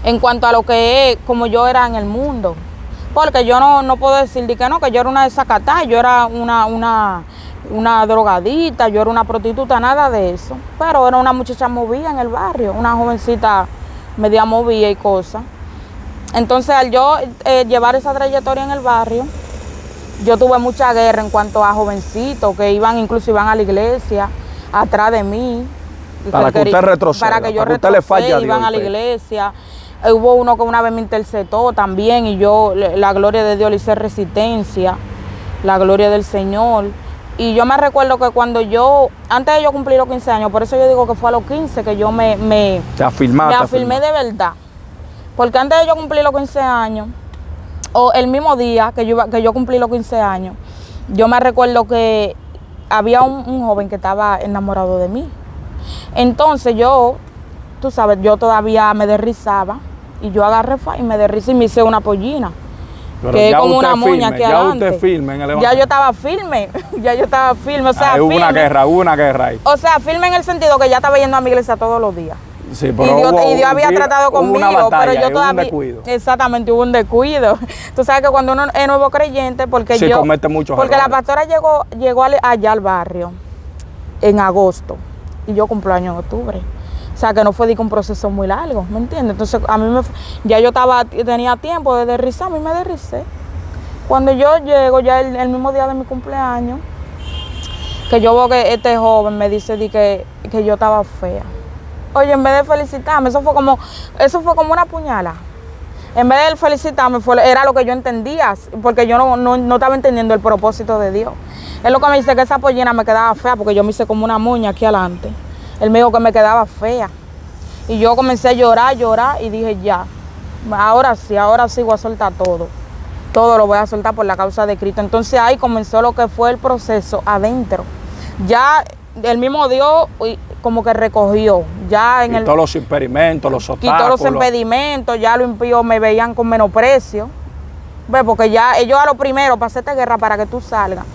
Speaker 2: en cuanto a lo que es como yo era en el mundo. Porque yo no puedo decir que no, que yo era una desacatada, yo era una drogadita, yo era una prostituta, nada de eso. Pero era una muchacha movida en el barrio, una jovencita media movida y cosas. Entonces, al yo llevar esa trayectoria en el barrio, yo tuve mucha guerra en cuanto a jovencitos que incluso iban a la iglesia atrás de mí.
Speaker 1: Para que usted retroceda,
Speaker 2: para que yo retroceda, iban a la iglesia. Hubo uno que una vez me interceptó también y yo, la gloria de Dios, le hice resistencia, la gloria del Señor. Y yo me recuerdo que antes de yo cumplir los 15 años, por eso yo digo que fue a los 15 que yo me afirmé de verdad. Porque antes de yo cumplir los 15 años, o el mismo día que yo cumplí los 15 años, yo me recuerdo que había un joven que estaba enamorado de mí. Entonces tú sabes, yo todavía me derrizaba y yo agarré y me derricé y me hice una pollina.
Speaker 1: Pero
Speaker 2: que es como una moña aquí adelante.
Speaker 1: Usted firme en el
Speaker 2: ya yo estaba firme, o sea,
Speaker 1: hubo una guerra ahí.
Speaker 2: O sea, firme en el sentido que ya estaba yendo a mi iglesia todos los días.
Speaker 1: Sí, pero
Speaker 2: y Dios había tratado conmigo, pero yo todavía...
Speaker 1: Hubo un descuido.
Speaker 2: Exactamente, hubo un descuido. Tú sabes que cuando uno es nuevo creyente, porque
Speaker 1: comete muchos
Speaker 2: porque
Speaker 1: errores.
Speaker 2: La pastora llegó allá al barrio en agosto y yo cumplo año en octubre. O sea, que no fue un proceso muy largo, ¿me entiendes? Entonces, a mí ya yo tenía tiempo de derrizarme y me derricé. Cuando yo llego, ya el mismo día de mi cumpleaños, que yo veo que este joven me dice que yo estaba fea. Oye, en vez de felicitarme, eso fue como una puñalada. En vez de felicitarme, era lo que yo entendía, porque yo no estaba entendiendo el propósito de Dios. Él lo que me dice que esa pollina me quedaba fea, porque yo me hice como una moña aquí adelante. Él me dijo que me quedaba fea. Y yo comencé a llorar y dije, ya, ahora sí voy a soltar todo. Todo lo voy a soltar por la causa de Cristo. Entonces ahí comenzó lo que fue el proceso adentro. Ya el mismo Dios como que recogió.
Speaker 1: Quitó los impedimentos, los obstáculos.
Speaker 2: Quitó los impedimentos, ya los impíos me veían con menosprecio. ¿Ves? Porque ya ellos a lo primero, para hacerte guerra, para que tú salgas,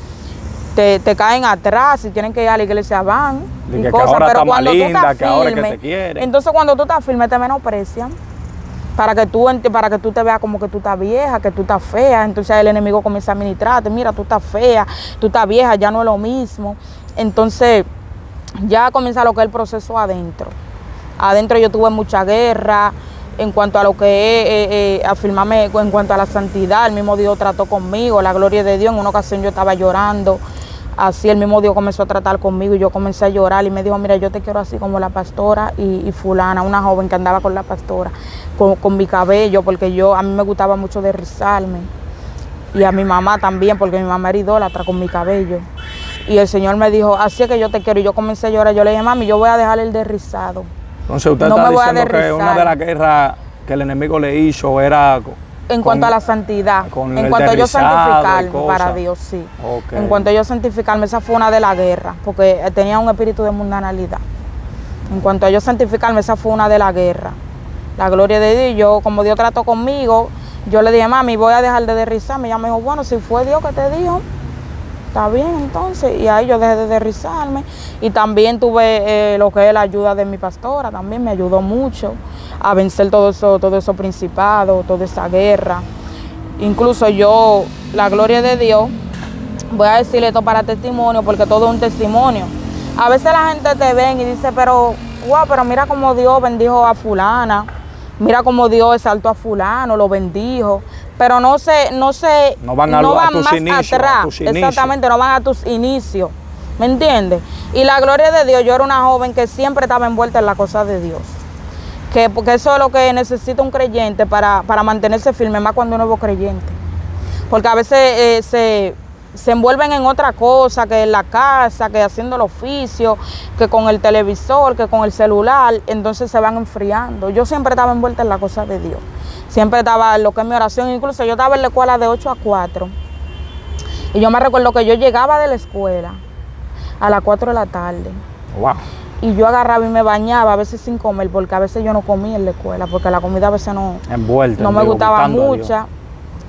Speaker 2: te caen atrás, si tienen que ir a la iglesia van.
Speaker 1: Que ahora está más linda, que ahora que te quieren.
Speaker 2: Entonces cuando tú estás firme te menosprecian. Para que tú te veas como que tú estás vieja, que tú estás fea. Entonces el enemigo comienza a ministrarte, mira, tú estás fea, tú estás vieja, ya no es lo mismo. Entonces ya comienza lo que es el proceso adentro. Adentro yo tuve mucha guerra en cuanto a lo que es afirmarme, en cuanto a la santidad. El mismo Dios trató conmigo, la gloria de Dios. En una ocasión yo estaba llorando, así el mismo Dios comenzó a tratar conmigo y yo comencé a llorar y me dijo, mira, yo te quiero así como la pastora y fulana, una joven que andaba con la pastora, con mi cabello, porque a mí me gustaba mucho derrizarme. Y a mi mamá también, porque mi mamá era idólatra con mi cabello. Y el Señor me dijo, así es que yo te quiero. Y yo comencé a llorar. Yo le dije, mami, yo voy a dejar el derrizado.
Speaker 1: Entonces usted está diciendo que una de las guerras que el enemigo le hizo era...
Speaker 2: En cuanto a la santidad, en cuanto a yo santificarme para Dios, sí. Okay. En cuanto a yo santificarme, esa fue una de las guerras, porque tenía un espíritu de mundanalidad. En cuanto a yo santificarme, esa fue una de las guerras. La gloria de Dios, como Dios trató conmigo, yo le dije, mami, voy a dejar de derrizarme. Y ella me dijo, bueno, si fue Dios que te dijo, está bien entonces. Y ahí yo dejé de derrizarme. Y también tuve lo que es la ayuda de mi pastora, también me ayudó mucho a vencer todo eso principado, toda esa guerra. Incluso yo, la gloria de Dios, voy a decirle esto para testimonio, porque todo es un testimonio. A veces la gente te ve y dice, pero mira cómo Dios bendijo a fulana, mira cómo Dios exaltó a fulano, lo bendijo. Pero no van más atrás, exactamente, no van a tus inicios, ¿me entiendes? Y la gloria de Dios, yo era una joven que siempre estaba envuelta en la cosa de Dios. Porque eso es lo que necesita un creyente para mantenerse firme, más cuando uno es nuevo creyente. Porque a veces se envuelven en otra cosa, que en la casa, que haciendo el oficio, que con el televisor, que con el celular, entonces se van enfriando. Yo siempre estaba envuelta en la cosa de Dios. Siempre estaba en lo que es mi oración. Incluso yo estaba en la escuela de 8 a 4. Y yo me recuerdo que yo llegaba de la escuela a las 4 de la tarde.
Speaker 1: Wow.
Speaker 2: Y yo agarraba y me bañaba, a veces sin comer, porque a veces yo no comía en la escuela, porque la comida a veces no me gustaba mucha.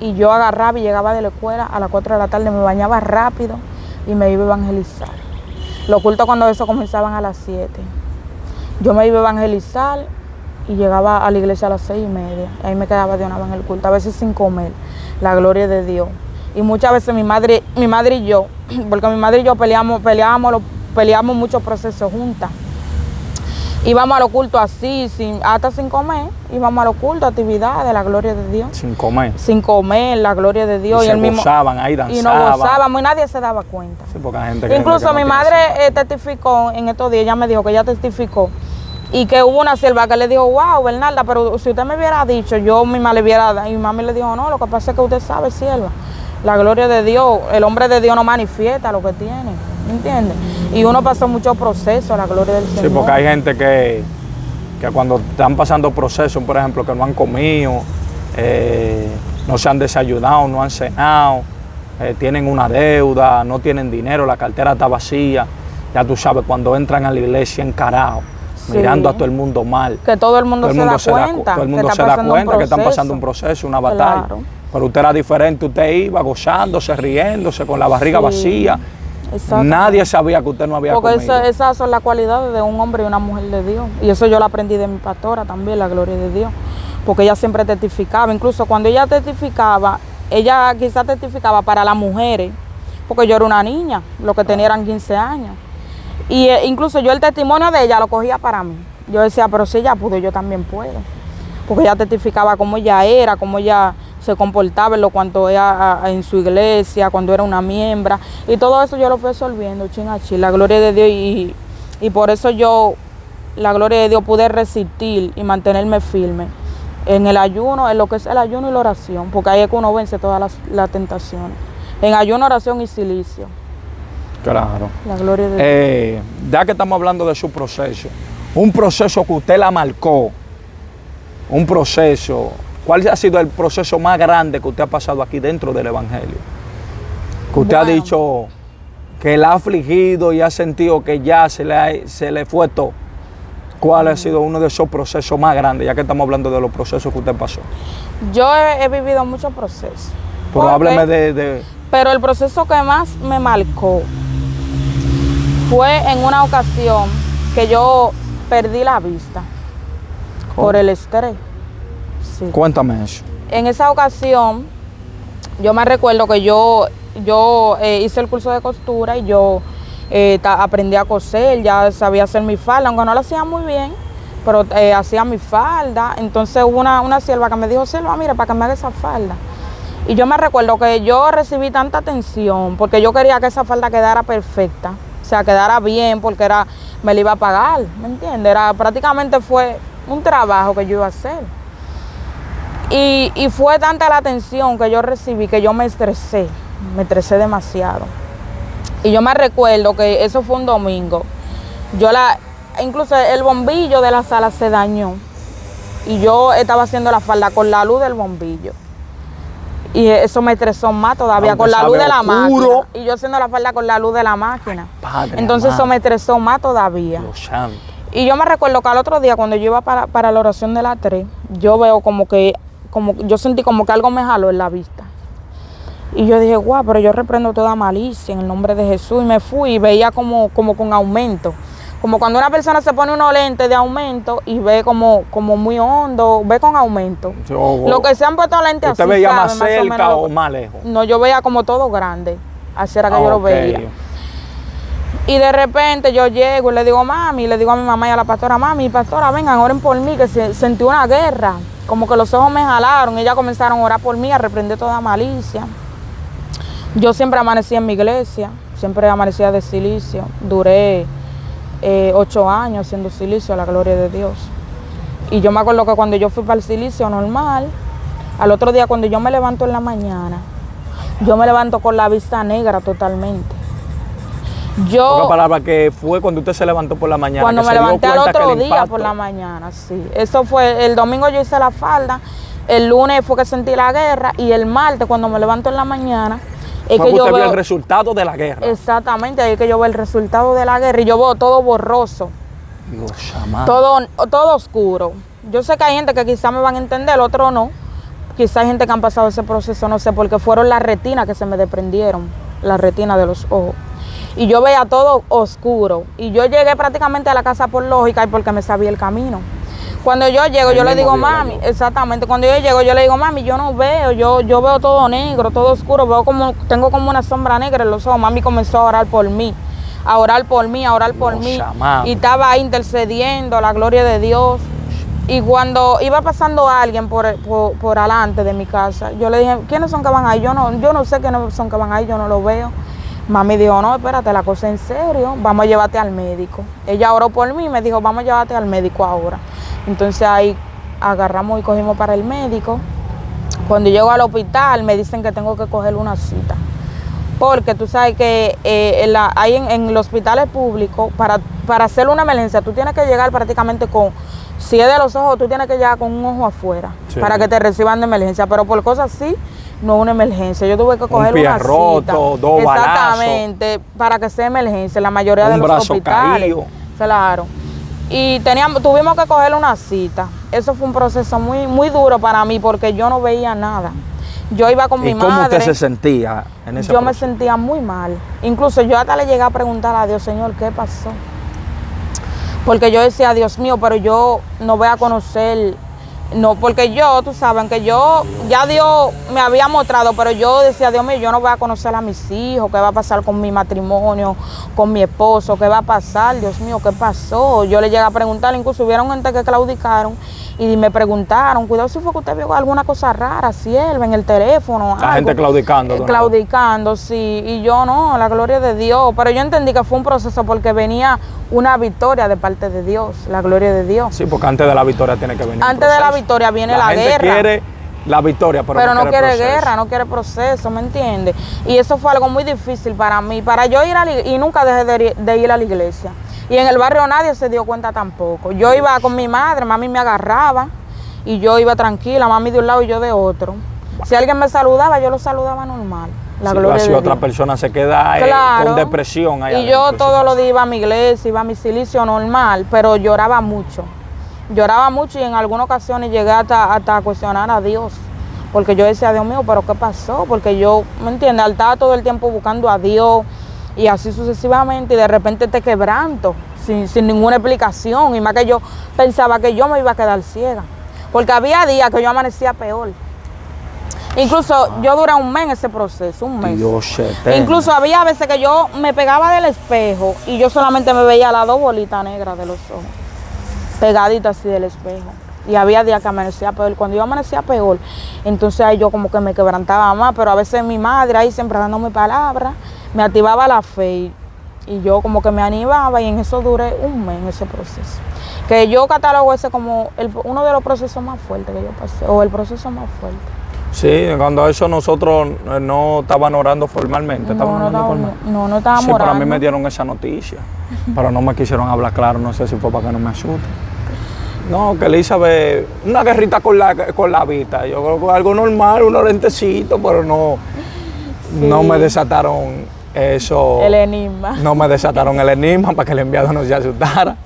Speaker 2: Y yo agarraba y llegaba de la escuela a las 4 de la tarde, me bañaba rápido y me iba a evangelizar. Los cultos cuando eso comenzaban a las 7. Yo me iba a evangelizar y llegaba a la iglesia a las 6:30. Ahí me quedaba de una vez en el culto, a veces sin comer, la gloria de Dios. Y muchas veces mi madre y yo, porque mi madre y yo peleábamos muchos procesos juntas. Íbamos a los cultos así, hasta sin comer. Íbamos a los cultos, actividades, la gloria de Dios.
Speaker 1: Sin comer.
Speaker 2: Sin comer, la gloria de Dios.
Speaker 1: Y se gozaban, ahí danzaban.
Speaker 2: Y nos gozábamos y nadie se daba cuenta.
Speaker 1: Sí, porque hay gente
Speaker 2: incluso mi madre testificó en estos días, ella me dijo que ella testificó. Y que hubo una sierva que le dijo, wow, Bernarda, pero si usted me hubiera dicho, yo misma le hubiera dado. Y mi mami le dijo, no, lo que pasa es que usted sabe, sierva. La gloria de Dios, el hombre de Dios no manifiesta lo que tiene, ¿entiendes? Y uno pasó muchos procesos, la gloria del Señor.
Speaker 1: Sí, porque hay gente que cuando están pasando procesos, por ejemplo, que no han comido, no se han desayunado, no han cenado, tienen una deuda, no tienen dinero, la cartera está vacía, ya tú sabes, cuando entran a la iglesia encarados, sí, mirando a todo el mundo mal.
Speaker 2: Que todo el mundo se da cuenta.
Speaker 1: Todo el mundo se da cuenta que están pasando un proceso, una batalla. Claro. Pero usted era diferente, usted iba gozándose, riéndose, con la barriga vacía. Nadie sabía que usted no había comido.
Speaker 2: Porque esas son las cualidades de un hombre y una mujer de Dios. Y eso yo lo aprendí de mi pastora también, la gloria de Dios. Porque ella siempre testificaba. Incluso cuando ella testificaba, ella quizás testificaba para las mujeres, porque yo era una niña, lo que tenía eran 15 años. Y incluso yo el testimonio de ella lo cogía para mí. Yo decía, pero si ella pudo, yo también puedo. Porque ella testificaba cómo ella era, cómo ella se comportaba en lo cuanto ella en su iglesia, cuando era una miembro. Y todo eso yo lo fui absorbiendo, chin a chin, la gloria de Dios. Y por eso yo, la gloria de Dios, pude resistir y mantenerme firme en el ayuno, en lo que es el ayuno y la oración. Porque ahí es que uno vence todas las tentaciones. En ayuno, oración y silicio.
Speaker 1: Claro.
Speaker 2: La gloria de Dios.
Speaker 1: Ya que estamos hablando de su proceso, un proceso que usted la marcó, un proceso, ¿cuál ha sido el proceso más grande que usted ha pasado aquí dentro del Evangelio? Que usted ha dicho que la ha afligido y ha sentido que ya se le fue todo. ¿Cuál ha sido uno de esos procesos más grandes, ya que estamos hablando de los procesos que usted pasó?
Speaker 2: Yo he vivido muchos procesos.
Speaker 1: Pero hábleme de...
Speaker 2: Pero el proceso que más me marcó fue en una ocasión que yo perdí la vista. Por el estrés. Sí.
Speaker 1: Cuéntame eso.
Speaker 2: En esa ocasión, yo me recuerdo que yo hice el curso de costura y yo aprendí a coser, ya sabía hacer mi falda, aunque no lo hacía muy bien, pero hacía mi falda. Entonces hubo una sierva que me dijo, Silva, mira, para que me haga esa falda. Y yo me recuerdo que yo recibí tanta atención porque yo quería que esa falda quedara perfecta, o sea, quedara bien, porque me la iba a pagar, ¿me entiendes? Prácticamente fue un trabajo que yo iba a hacer. Y fue tanta la atención que yo recibí que yo me estresé demasiado. Y yo me recuerdo que eso fue un domingo. Incluso el bombillo de la sala se dañó. Y yo estaba haciendo la falda con la luz del bombillo. Y eso me estresó más todavía, con la luz de la máquina. Y yo haciendo la falda con la luz de la máquina. Ay, entonces eso me estresó más todavía.
Speaker 1: Dios santo.
Speaker 2: Y yo me recuerdo que al otro día, cuando yo iba para la oración de las 3, yo veo yo sentí como que algo me jaló en la vista. Y yo dije, guau, pero yo reprendo toda malicia en el nombre de Jesús. Y me fui y veía como con aumento. Como cuando una persona se pone unos lentes de aumento y ve como muy hondo, ve con aumento. Lo que se han puesto lentes así,
Speaker 1: ¿usted veía más cerca o más lejos?
Speaker 2: No, yo veía como todo grande. Así era que yo lo veía. Y de repente yo llego y le digo, mami, le digo a mi mamá y a la pastora, mami, pastora, vengan, oren por mí, que sentí una guerra. Como que los ojos me jalaron, ellas comenzaron a orar por mí, a reprender toda malicia. Yo siempre amanecí en mi iglesia, siempre amanecía de silicio. Duré 8 años haciendo silicio, a la gloria de Dios. Y yo me acuerdo que cuando yo fui para el silicio normal, al otro día cuando yo me levanto en la mañana, yo me levanto con la vista negra totalmente.
Speaker 1: Otra palabra que fue cuando usted se levantó por la mañana.
Speaker 2: Cuando me levanté al otro día por la mañana, sí. Eso fue, el domingo yo hice la falda, el lunes fue que sentí la guerra y el martes cuando me levanto en la mañana es que yo veo
Speaker 1: el resultado de la guerra.
Speaker 2: Exactamente, ahí es que yo veo el resultado de la guerra y yo veo todo borroso.
Speaker 1: Dios amado.
Speaker 2: Todo oscuro. Yo sé que hay gente que quizás me van a entender, otros no. Quizás hay gente que han pasado ese proceso, no sé, porque fueron las retinas que se me desprendieron, las retinas de los ojos. Y yo veía todo oscuro. Y yo llegué prácticamente a la casa por lógica y porque me sabía el camino. Cuando yo llego, yo le digo, mami, exactamente, cuando yo llego, yo le digo, mami, yo no veo, yo veo todo negro, todo oscuro, tengo como una sombra negra en los ojos. Mami comenzó a orar por mí, a orar por mí, a orar por mí. Y estaba ahí intercediendo, la gloria de Dios. Y cuando iba pasando alguien por adelante de mi casa, yo le dije, ¿quiénes son que van ahí? Yo no sé quiénes son que van ahí, yo no lo veo. Mami dijo, no, espérate, la cosa en serio, vamos a llevarte al médico. Ella oró por mí y me dijo, vamos a llevarte al médico ahora. Entonces ahí agarramos y cogimos para el médico. Cuando llego al hospital me dicen que tengo que coger una cita. Porque tú sabes que ahí en los hospitales públicos, para hacer una emergencia, tú tienes que llegar prácticamente con, si es de los ojos, tú tienes que llegar con un ojo afuera, sí, para que te reciban de emergencia. Pero por cosas así, no es una emergencia. Yo tuve que coger una cita.
Speaker 1: Roto, dos
Speaker 2: exactamente, balazos, para que sea emergencia. La mayoría de los hospitales. Caído. Claro. Y tuvimos que coger una cita. Eso fue un proceso muy, muy duro para mí porque yo no veía nada. Yo iba con mi madre.
Speaker 1: ¿Y cómo usted se sentía en ese proceso?
Speaker 2: Yo me sentía muy mal. Incluso yo hasta le llegué a preguntar a Dios, Señor, ¿qué pasó? Porque yo decía, Dios mío, pero yo no voy a conocer. No, porque tú saben que ya Dios me había mostrado, pero yo decía, Dios mío, yo no voy a conocer a mis hijos, ¿qué va a pasar con mi matrimonio, con mi esposo? ¿Qué va a pasar? Dios mío, ¿qué pasó? Yo le llegué a preguntar, incluso hubieron gente que claudicaron y me preguntaron, cuidado si fue que usted vio alguna cosa rara, sierva, en el teléfono.
Speaker 1: La gente claudicando.
Speaker 2: Claudicando, sí, y yo no, la gloria de Dios, pero yo entendí que fue un proceso porque venía una victoria de parte de Dios, la gloria de Dios.
Speaker 1: Sí, porque antes de la victoria tiene que venir.
Speaker 2: Antes de la victoria viene la guerra. La gente
Speaker 1: quiere la victoria, pero
Speaker 2: no quiere guerra, no quiere proceso, ¿me entiendes? Y eso fue algo muy difícil para mí, para yo ir y nunca dejé de ir a la iglesia. Y en el barrio nadie se dio cuenta tampoco. Yo iba con mi madre, mami me agarraba y yo iba tranquila, mami de un lado y yo de otro. Si alguien me saludaba, yo lo saludaba normal. La gloria de Dios.
Speaker 1: Si otra persona se queda con depresión.
Speaker 2: Y yo todos los días iba a mi iglesia, iba a mi silicio normal, pero lloraba mucho. Lloraba mucho y en algunas ocasiones llegué hasta cuestionar a Dios. Porque yo decía, Dios mío, ¿pero qué pasó? Porque yo, ¿me entiendes? Estaba todo el tiempo buscando a Dios y así sucesivamente y de repente te quebranto sin ninguna explicación. Y más que yo pensaba que yo me iba a quedar ciega. Porque había días que yo amanecía peor. Incluso yo duré un mes en ese proceso, un mes. Incluso había veces que yo me pegaba del espejo y yo solamente me veía las dos bolitas negras de los ojos, pegaditas así del espejo. Y había días que amanecía peor. Cuando yo amanecía peor, entonces ahí yo como que me quebrantaba más, pero a veces mi madre ahí siempre dándome palabras, me activaba la fe y yo como que me animaba y en eso duré un mes en ese proceso. Que yo catalogo ese como uno de los procesos más fuertes que yo pasé, o el proceso más fuerte.
Speaker 1: Sí, cuando eso nosotros no estaban orando formalmente.
Speaker 2: No estábamos
Speaker 1: sí,
Speaker 2: orando.
Speaker 1: Pero a mí me dieron esa noticia, pero no me quisieron hablar claro, no sé si fue para que no me asuste. No, que Elizabeth, una guerrita con la vista, yo creo que algo normal, unos lentecitos, pero no me desataron eso.
Speaker 2: El enigma.
Speaker 1: No me desataron el enigma para que el enviado no se asustara.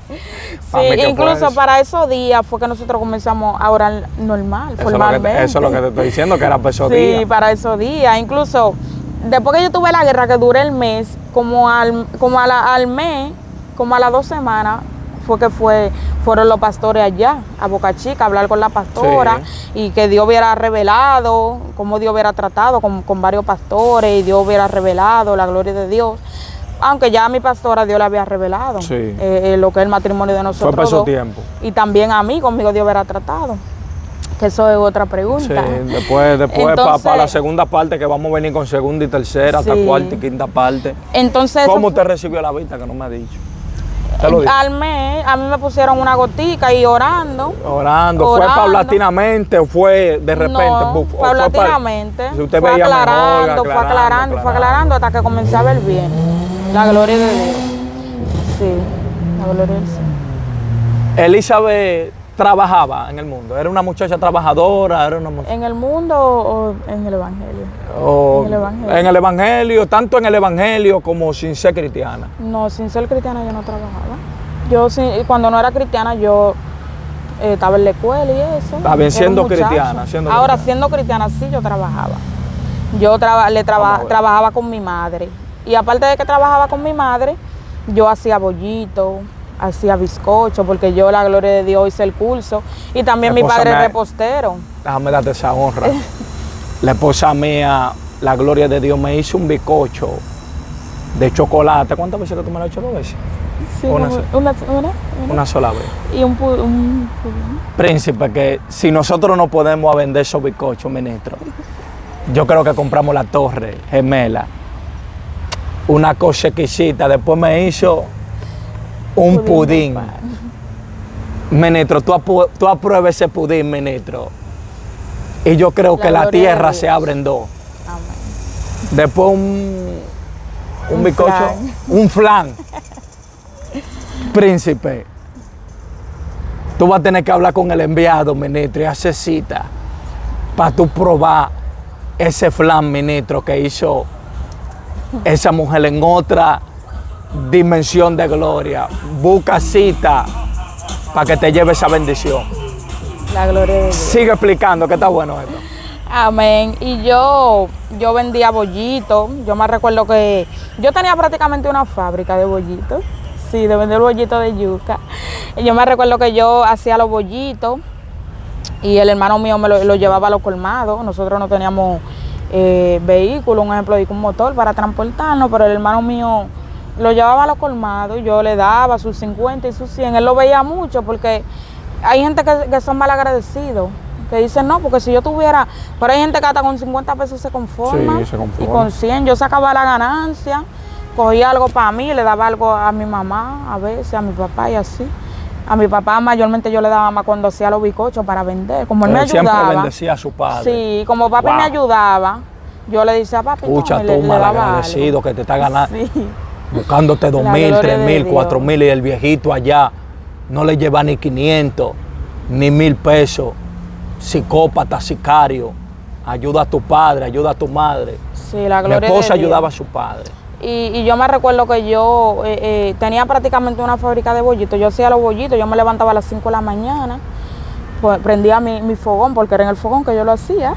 Speaker 2: Sí, incluso para esos días fue que nosotros comenzamos a orar normal, formalmente.
Speaker 1: Eso es lo que te estoy diciendo, que era para esos días.
Speaker 2: Sí, para esos días. Incluso después que yo tuve la guerra, que duré el mes, como al mes, como a las 2 semanas, fueron los pastores allá, a Boca Chica, a hablar con la pastora, sí, y que Dios hubiera revelado, cómo Dios hubiera tratado con varios pastores, y Dios hubiera revelado la gloria de Dios. Aunque ya a mi pastora Dios le había revelado lo que es el matrimonio de nosotros.
Speaker 1: Fue pasó tiempo.
Speaker 2: Y también a mí, conmigo Dios hubiera tratado. Que eso es otra pregunta.
Speaker 1: Sí, después para la segunda parte, que vamos a venir con segunda y tercera, hasta cuarta y quinta parte.
Speaker 2: Entonces,
Speaker 1: ¿cómo usted recibió la vista, que no me ha dicho?
Speaker 2: Al mes, a mí me pusieron una gotica y orando.
Speaker 1: ¿Fue paulatinamente o fue de repente?
Speaker 2: No, paulatinamente.
Speaker 1: Si usted
Speaker 2: fue
Speaker 1: veía
Speaker 2: aclarando, fue aclarando hasta que comencé a ver bien. La gloria de Dios. Sí, la gloria del Señor.
Speaker 1: Elizabeth trabajaba en el mundo. ¿Era una muchacha trabajadora?
Speaker 2: ¿En el mundo o en el evangelio?
Speaker 1: En el evangelio, tanto en el evangelio como sin ser cristiana.
Speaker 2: No, sin ser cristiana yo no trabajaba. Yo cuando no era cristiana, yo estaba en la escuela y eso.
Speaker 1: Está bien, siendo cristiana.
Speaker 2: Ahora, siendo cristiana, sí, yo trabajaba. Yo trabajaba con mi madre. Y aparte de que trabajaba con mi madre, yo hacía bollito, hacía bizcocho, porque yo, la gloria de Dios, hice el curso. Y también mi padre es repostero.
Speaker 1: Déjame darte esa honra. La esposa mía, la gloria de Dios, me hizo un bizcocho de chocolate. ¿Cuántas veces que tú me lo has hecho? 2 veces.
Speaker 2: Sí,
Speaker 1: una sola vez.
Speaker 2: Y un pudín.
Speaker 1: Príncipe, que si nosotros no podemos vender esos bizcochos, ministro, yo creo que compramos la Torre Gemela, una cosa exquisita. Después me hizo un pudín. Ministro, tú apruebas ese pudín, ministro. Y yo creo que la tierra se abre en 2.
Speaker 2: Amén.
Speaker 1: Después un bizcocho, un flan. Príncipe, tú vas a tener que hablar con el enviado, ministro, y hacer cita para tú probar ese flan, ministro, que hizo esa mujer en otra dimensión de gloria. Busca cita para que te lleve esa bendición.
Speaker 2: La gloria de Dios.
Speaker 1: Sigue explicando, que está bueno esto.
Speaker 2: Amén. Y yo vendía bollitos. Yo me recuerdo que yo tenía prácticamente una fábrica de bollitos. Sí, de vender bollitos de yuca. Y yo me recuerdo que yo hacía los bollitos y el hermano mío me lo llevaba a los colmados. Nosotros no teníamos vehículo, un ejemplo, de un motor para transportarnos, pero el hermano mío lo llevaba a los colmados y yo le daba sus 50 y sus 100. Él lo veía mucho porque hay gente que son mal agradecidos, que dicen no, porque si yo tuviera, pero hay gente que hasta con 50 pesos se conforma,
Speaker 1: sí, se conforma.
Speaker 2: Y con 100 yo sacaba la ganancia, cogía algo para mí, le daba algo a mi mamá, a veces a mi papá y así. A mi papá mayormente yo le daba más cuando hacía los bizcochos para vender, como él me ayudaba.
Speaker 1: Siempre bendecía a su padre.
Speaker 2: Sí, como papi me ayudaba, yo le decía a papi,
Speaker 1: escucha,
Speaker 2: no,
Speaker 1: tú mal agradecido que te está ganando,
Speaker 2: sí,
Speaker 1: buscándote 2,000, 3,000, 4,000 y el viejito allá no le lleva ni 500, ni 1,000 pesos. Psicópata, sicario. Ayuda a tu padre, ayuda a tu madre.
Speaker 2: Sí, la gloria de Dios.
Speaker 1: Mi esposa ayudaba a su padre.
Speaker 2: Y yo me recuerdo que yo tenía prácticamente una fábrica de bollitos. Yo hacía los bollitos, yo me levantaba a las 5 de la mañana, pues prendía mi fogón, porque era en el fogón que yo lo hacía.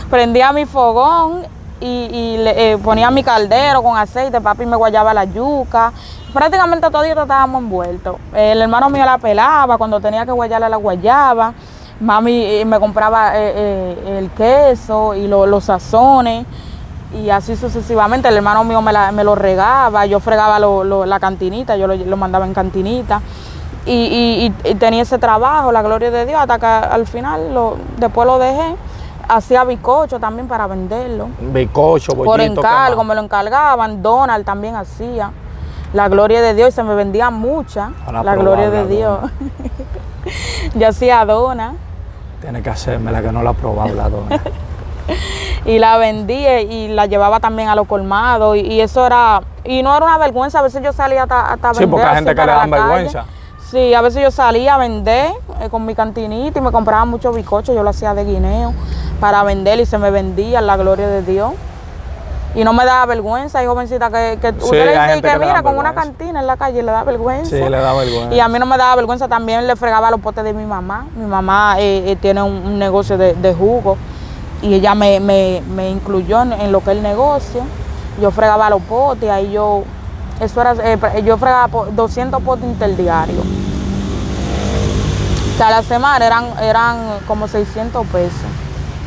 Speaker 2: Prendía mi fogón y ponía mi caldero con aceite, papi me guayaba la yuca. Prácticamente todos estábamos envueltos. El hermano mío la pelaba, cuando tenía que guayarla la guayaba. Mami me compraba el queso y los sazones. Y así sucesivamente, el hermano mío me lo regaba, yo fregaba la cantinita, yo lo mandaba en cantinita. Y tenía ese trabajo, la gloria de Dios, hasta que al final, después lo dejé. Hacía bizcocho también para venderlo.
Speaker 1: Bizcocho, bollito.
Speaker 2: Por encargo, me lo encargaban, Donald también hacía. La gloria de Dios, y se me vendían muchas. La gloria de Dios. Yo hacía dona.
Speaker 1: Tiene que hacerme la que no la ha probado, la dona.
Speaker 2: Y la vendía y la llevaba también a los colmados y eso era, y no era una vergüenza, a veces yo salía hasta vender.
Speaker 1: Sí, porque hay gente que le dan vergüenza.
Speaker 2: Sí, a veces yo salía a vender con mi cantinita y me compraba muchos bizcochos, yo lo hacía de guineo para vender y se me vendía, la gloria de Dios. Y no me daba vergüenza, hay jovencita que
Speaker 1: sí,
Speaker 2: usted le dice que mira, con
Speaker 1: vergüenza.
Speaker 2: una cantina en la calle le da vergüenza.
Speaker 1: Sí, le da vergüenza.
Speaker 2: Y a mí no me daba vergüenza, también le fregaba los potes de mi mamá. Mi mamá tiene un negocio de jugo. Y ella me incluyó en lo que es el negocio. Yo fregaba los potes, ahí yo fregaba 200 potes interdiarios. O sea, a la semana eran como 600 pesos.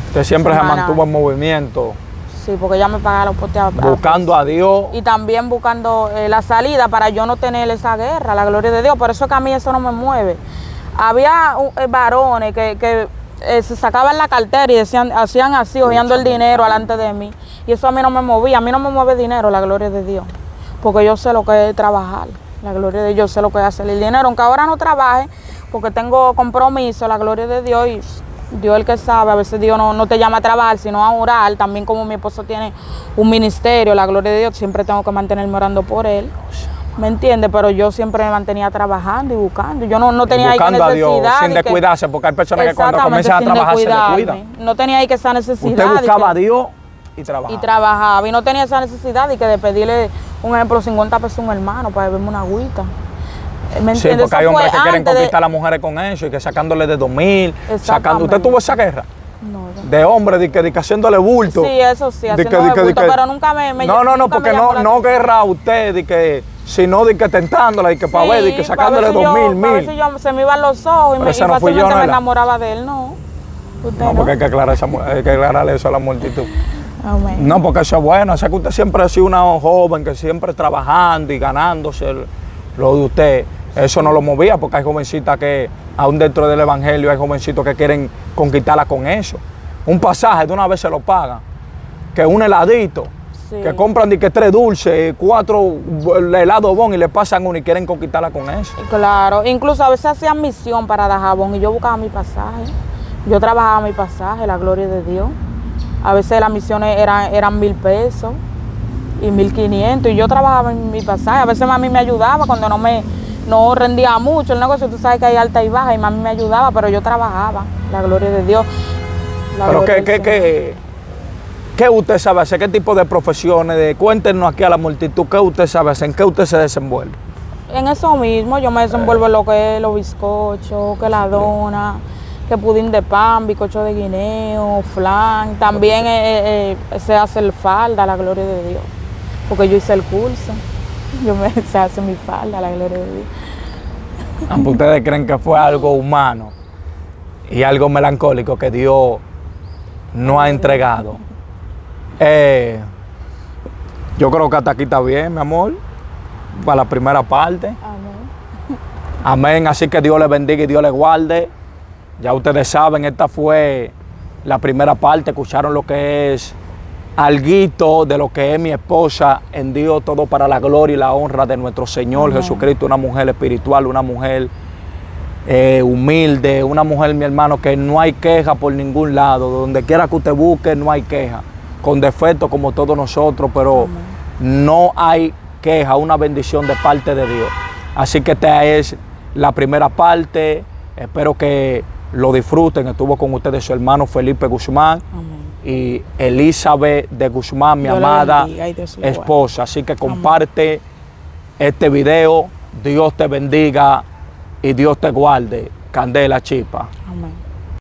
Speaker 1: Usted siempre se mantuvo en movimiento.
Speaker 2: Sí, porque ella me pagaba los potes
Speaker 1: buscando a Dios.
Speaker 2: Y también buscando la salida para yo no tener esa guerra, la gloria de Dios. Por eso que a mí eso no me mueve. Había varones que se sacaban la cartera y hacían así, hojeando el dinero delante de mí. Y eso a mí no me movía. A mí no me mueve dinero, la gloria de Dios. Porque yo sé lo que es trabajar. La gloria de Dios, yo sé lo que es hacer el dinero. Aunque ahora no trabaje, porque tengo compromiso, la gloria de Dios. Y Dios es el que sabe. A veces Dios no te llama a trabajar, sino a orar. También como mi esposo tiene un ministerio, la gloria de Dios, siempre tengo que mantenerme orando por él. ¿Me entiendes? Pero yo siempre me mantenía trabajando y buscando. Yo no tenía ahí que necesidad.
Speaker 1: Buscando a Dios, sin descuidarse, porque hay personas que cuando comienzan a trabajar se descuidan.
Speaker 2: No tenía ahí que esa necesidad.
Speaker 1: Usted buscaba a Dios y trabajaba.
Speaker 2: Y trabajaba. Y no tenía esa necesidad de pedirle, un ejemplo, 50 pesos a un hermano para beberme una agüita. ¿Me
Speaker 1: Sí,
Speaker 2: entiendes?
Speaker 1: porque hay
Speaker 2: Eso fue
Speaker 1: hombres que quieren
Speaker 2: antes de-
Speaker 1: conquistar a las mujeres con eso y que sacándole de 2000, sacando.
Speaker 2: Exactamente.
Speaker 1: ¿Usted tuvo esa guerra?
Speaker 2: No,
Speaker 1: De hombres, de que haciéndole bulto.
Speaker 2: sí, eso sí,
Speaker 1: De que-
Speaker 2: haciendo
Speaker 1: de que- de
Speaker 2: bulto,
Speaker 1: que-
Speaker 2: pero nunca me
Speaker 1: No,
Speaker 2: nunca
Speaker 1: porque
Speaker 2: me llamó la
Speaker 1: no
Speaker 2: atención.
Speaker 1: guerra a usted, sino de que tentándola, de que para ver, de que
Speaker 2: Sí,
Speaker 1: sacándole
Speaker 2: pa' ver si
Speaker 1: 2000,
Speaker 2: pa' ver si
Speaker 1: 1000.
Speaker 2: se me iban los ojos y,
Speaker 1: Pero ese no fui yo,
Speaker 2: fácilmente
Speaker 1: ¿no,
Speaker 2: me
Speaker 1: verdad?
Speaker 2: enamoraba de él, no. Usted
Speaker 1: No,
Speaker 2: no.
Speaker 1: porque hay que hay que aclararle eso a la multitud.
Speaker 2: Amén.
Speaker 1: No, porque eso es bueno. Sé que usted siempre ha sido una joven que siempre trabajando y ganándose lo de usted. Eso no lo movía porque hay jovencitas que, aún dentro del evangelio, hay jovencitos que quieren conquistarla con eso. Un pasaje de una vez se lo pagan. Que un heladito,
Speaker 2: Sí.
Speaker 1: que compran de que 3 dulces, 4 helados bon y le pasan uno y quieren conquistarla con eso.
Speaker 2: Claro, incluso a veces hacían misión para Dajabón y yo buscaba mi pasaje. Yo trabajaba mi pasaje, la gloria de Dios. A veces las misiones eran 1000 pesos y 1500 y yo trabajaba en mi pasaje. A veces mami me ayudaba cuando no rendía mucho el negocio. Tú sabes que hay alta y baja y mami me ayudaba, pero yo trabajaba, la gloria de Dios. La
Speaker 1: Pero
Speaker 2: gloria del Señor.
Speaker 1: ¿qué usted sabe hacer? ¿Qué tipo de profesiones? Cuéntenos aquí a la multitud, ¿qué usted sabe hacer? ¿En qué usted se desenvuelve?
Speaker 2: En eso mismo, yo me desenvuelvo en lo que es los bizcochos, que la dona, que pudín de pan, bizcocho de guineo, flan. También se hace el falda, la gloria de Dios. Porque yo hice el curso. Se hace mi falda, la gloria de Dios.
Speaker 1: Aunque ustedes creen que fue algo humano y algo melancólico que Dios no ha entregado. Yo creo que hasta aquí está bien, mi amor, para la primera parte.
Speaker 2: Amén.
Speaker 1: Amén, así que Dios le bendiga y Dios le guarde. Ya ustedes saben, esta fue la primera parte, escucharon lo que es alguito de lo que es mi esposa en Dios, todo para la gloria y la honra de nuestro Señor
Speaker 2: Amén.
Speaker 1: Jesucristo, una mujer espiritual, una mujer humilde, una mujer, mi hermano, que no hay queja por ningún lado, donde quiera que usted busque no hay queja, con defecto como todos nosotros, pero
Speaker 2: Amén.
Speaker 1: no hay queja, una bendición de parte de Dios. Así que esta es la primera parte, espero que lo disfruten. Estuvo con ustedes su hermano Felipe Guzmán
Speaker 2: Amén.
Speaker 1: y Elizabeth de Guzmán, mi
Speaker 2: Dios le
Speaker 1: amada
Speaker 2: bendiga y Dios le guarde.
Speaker 1: esposa. Así que comparte este video. Dios te bendiga y Dios te guarde. Candela Chipa.
Speaker 2: Amén.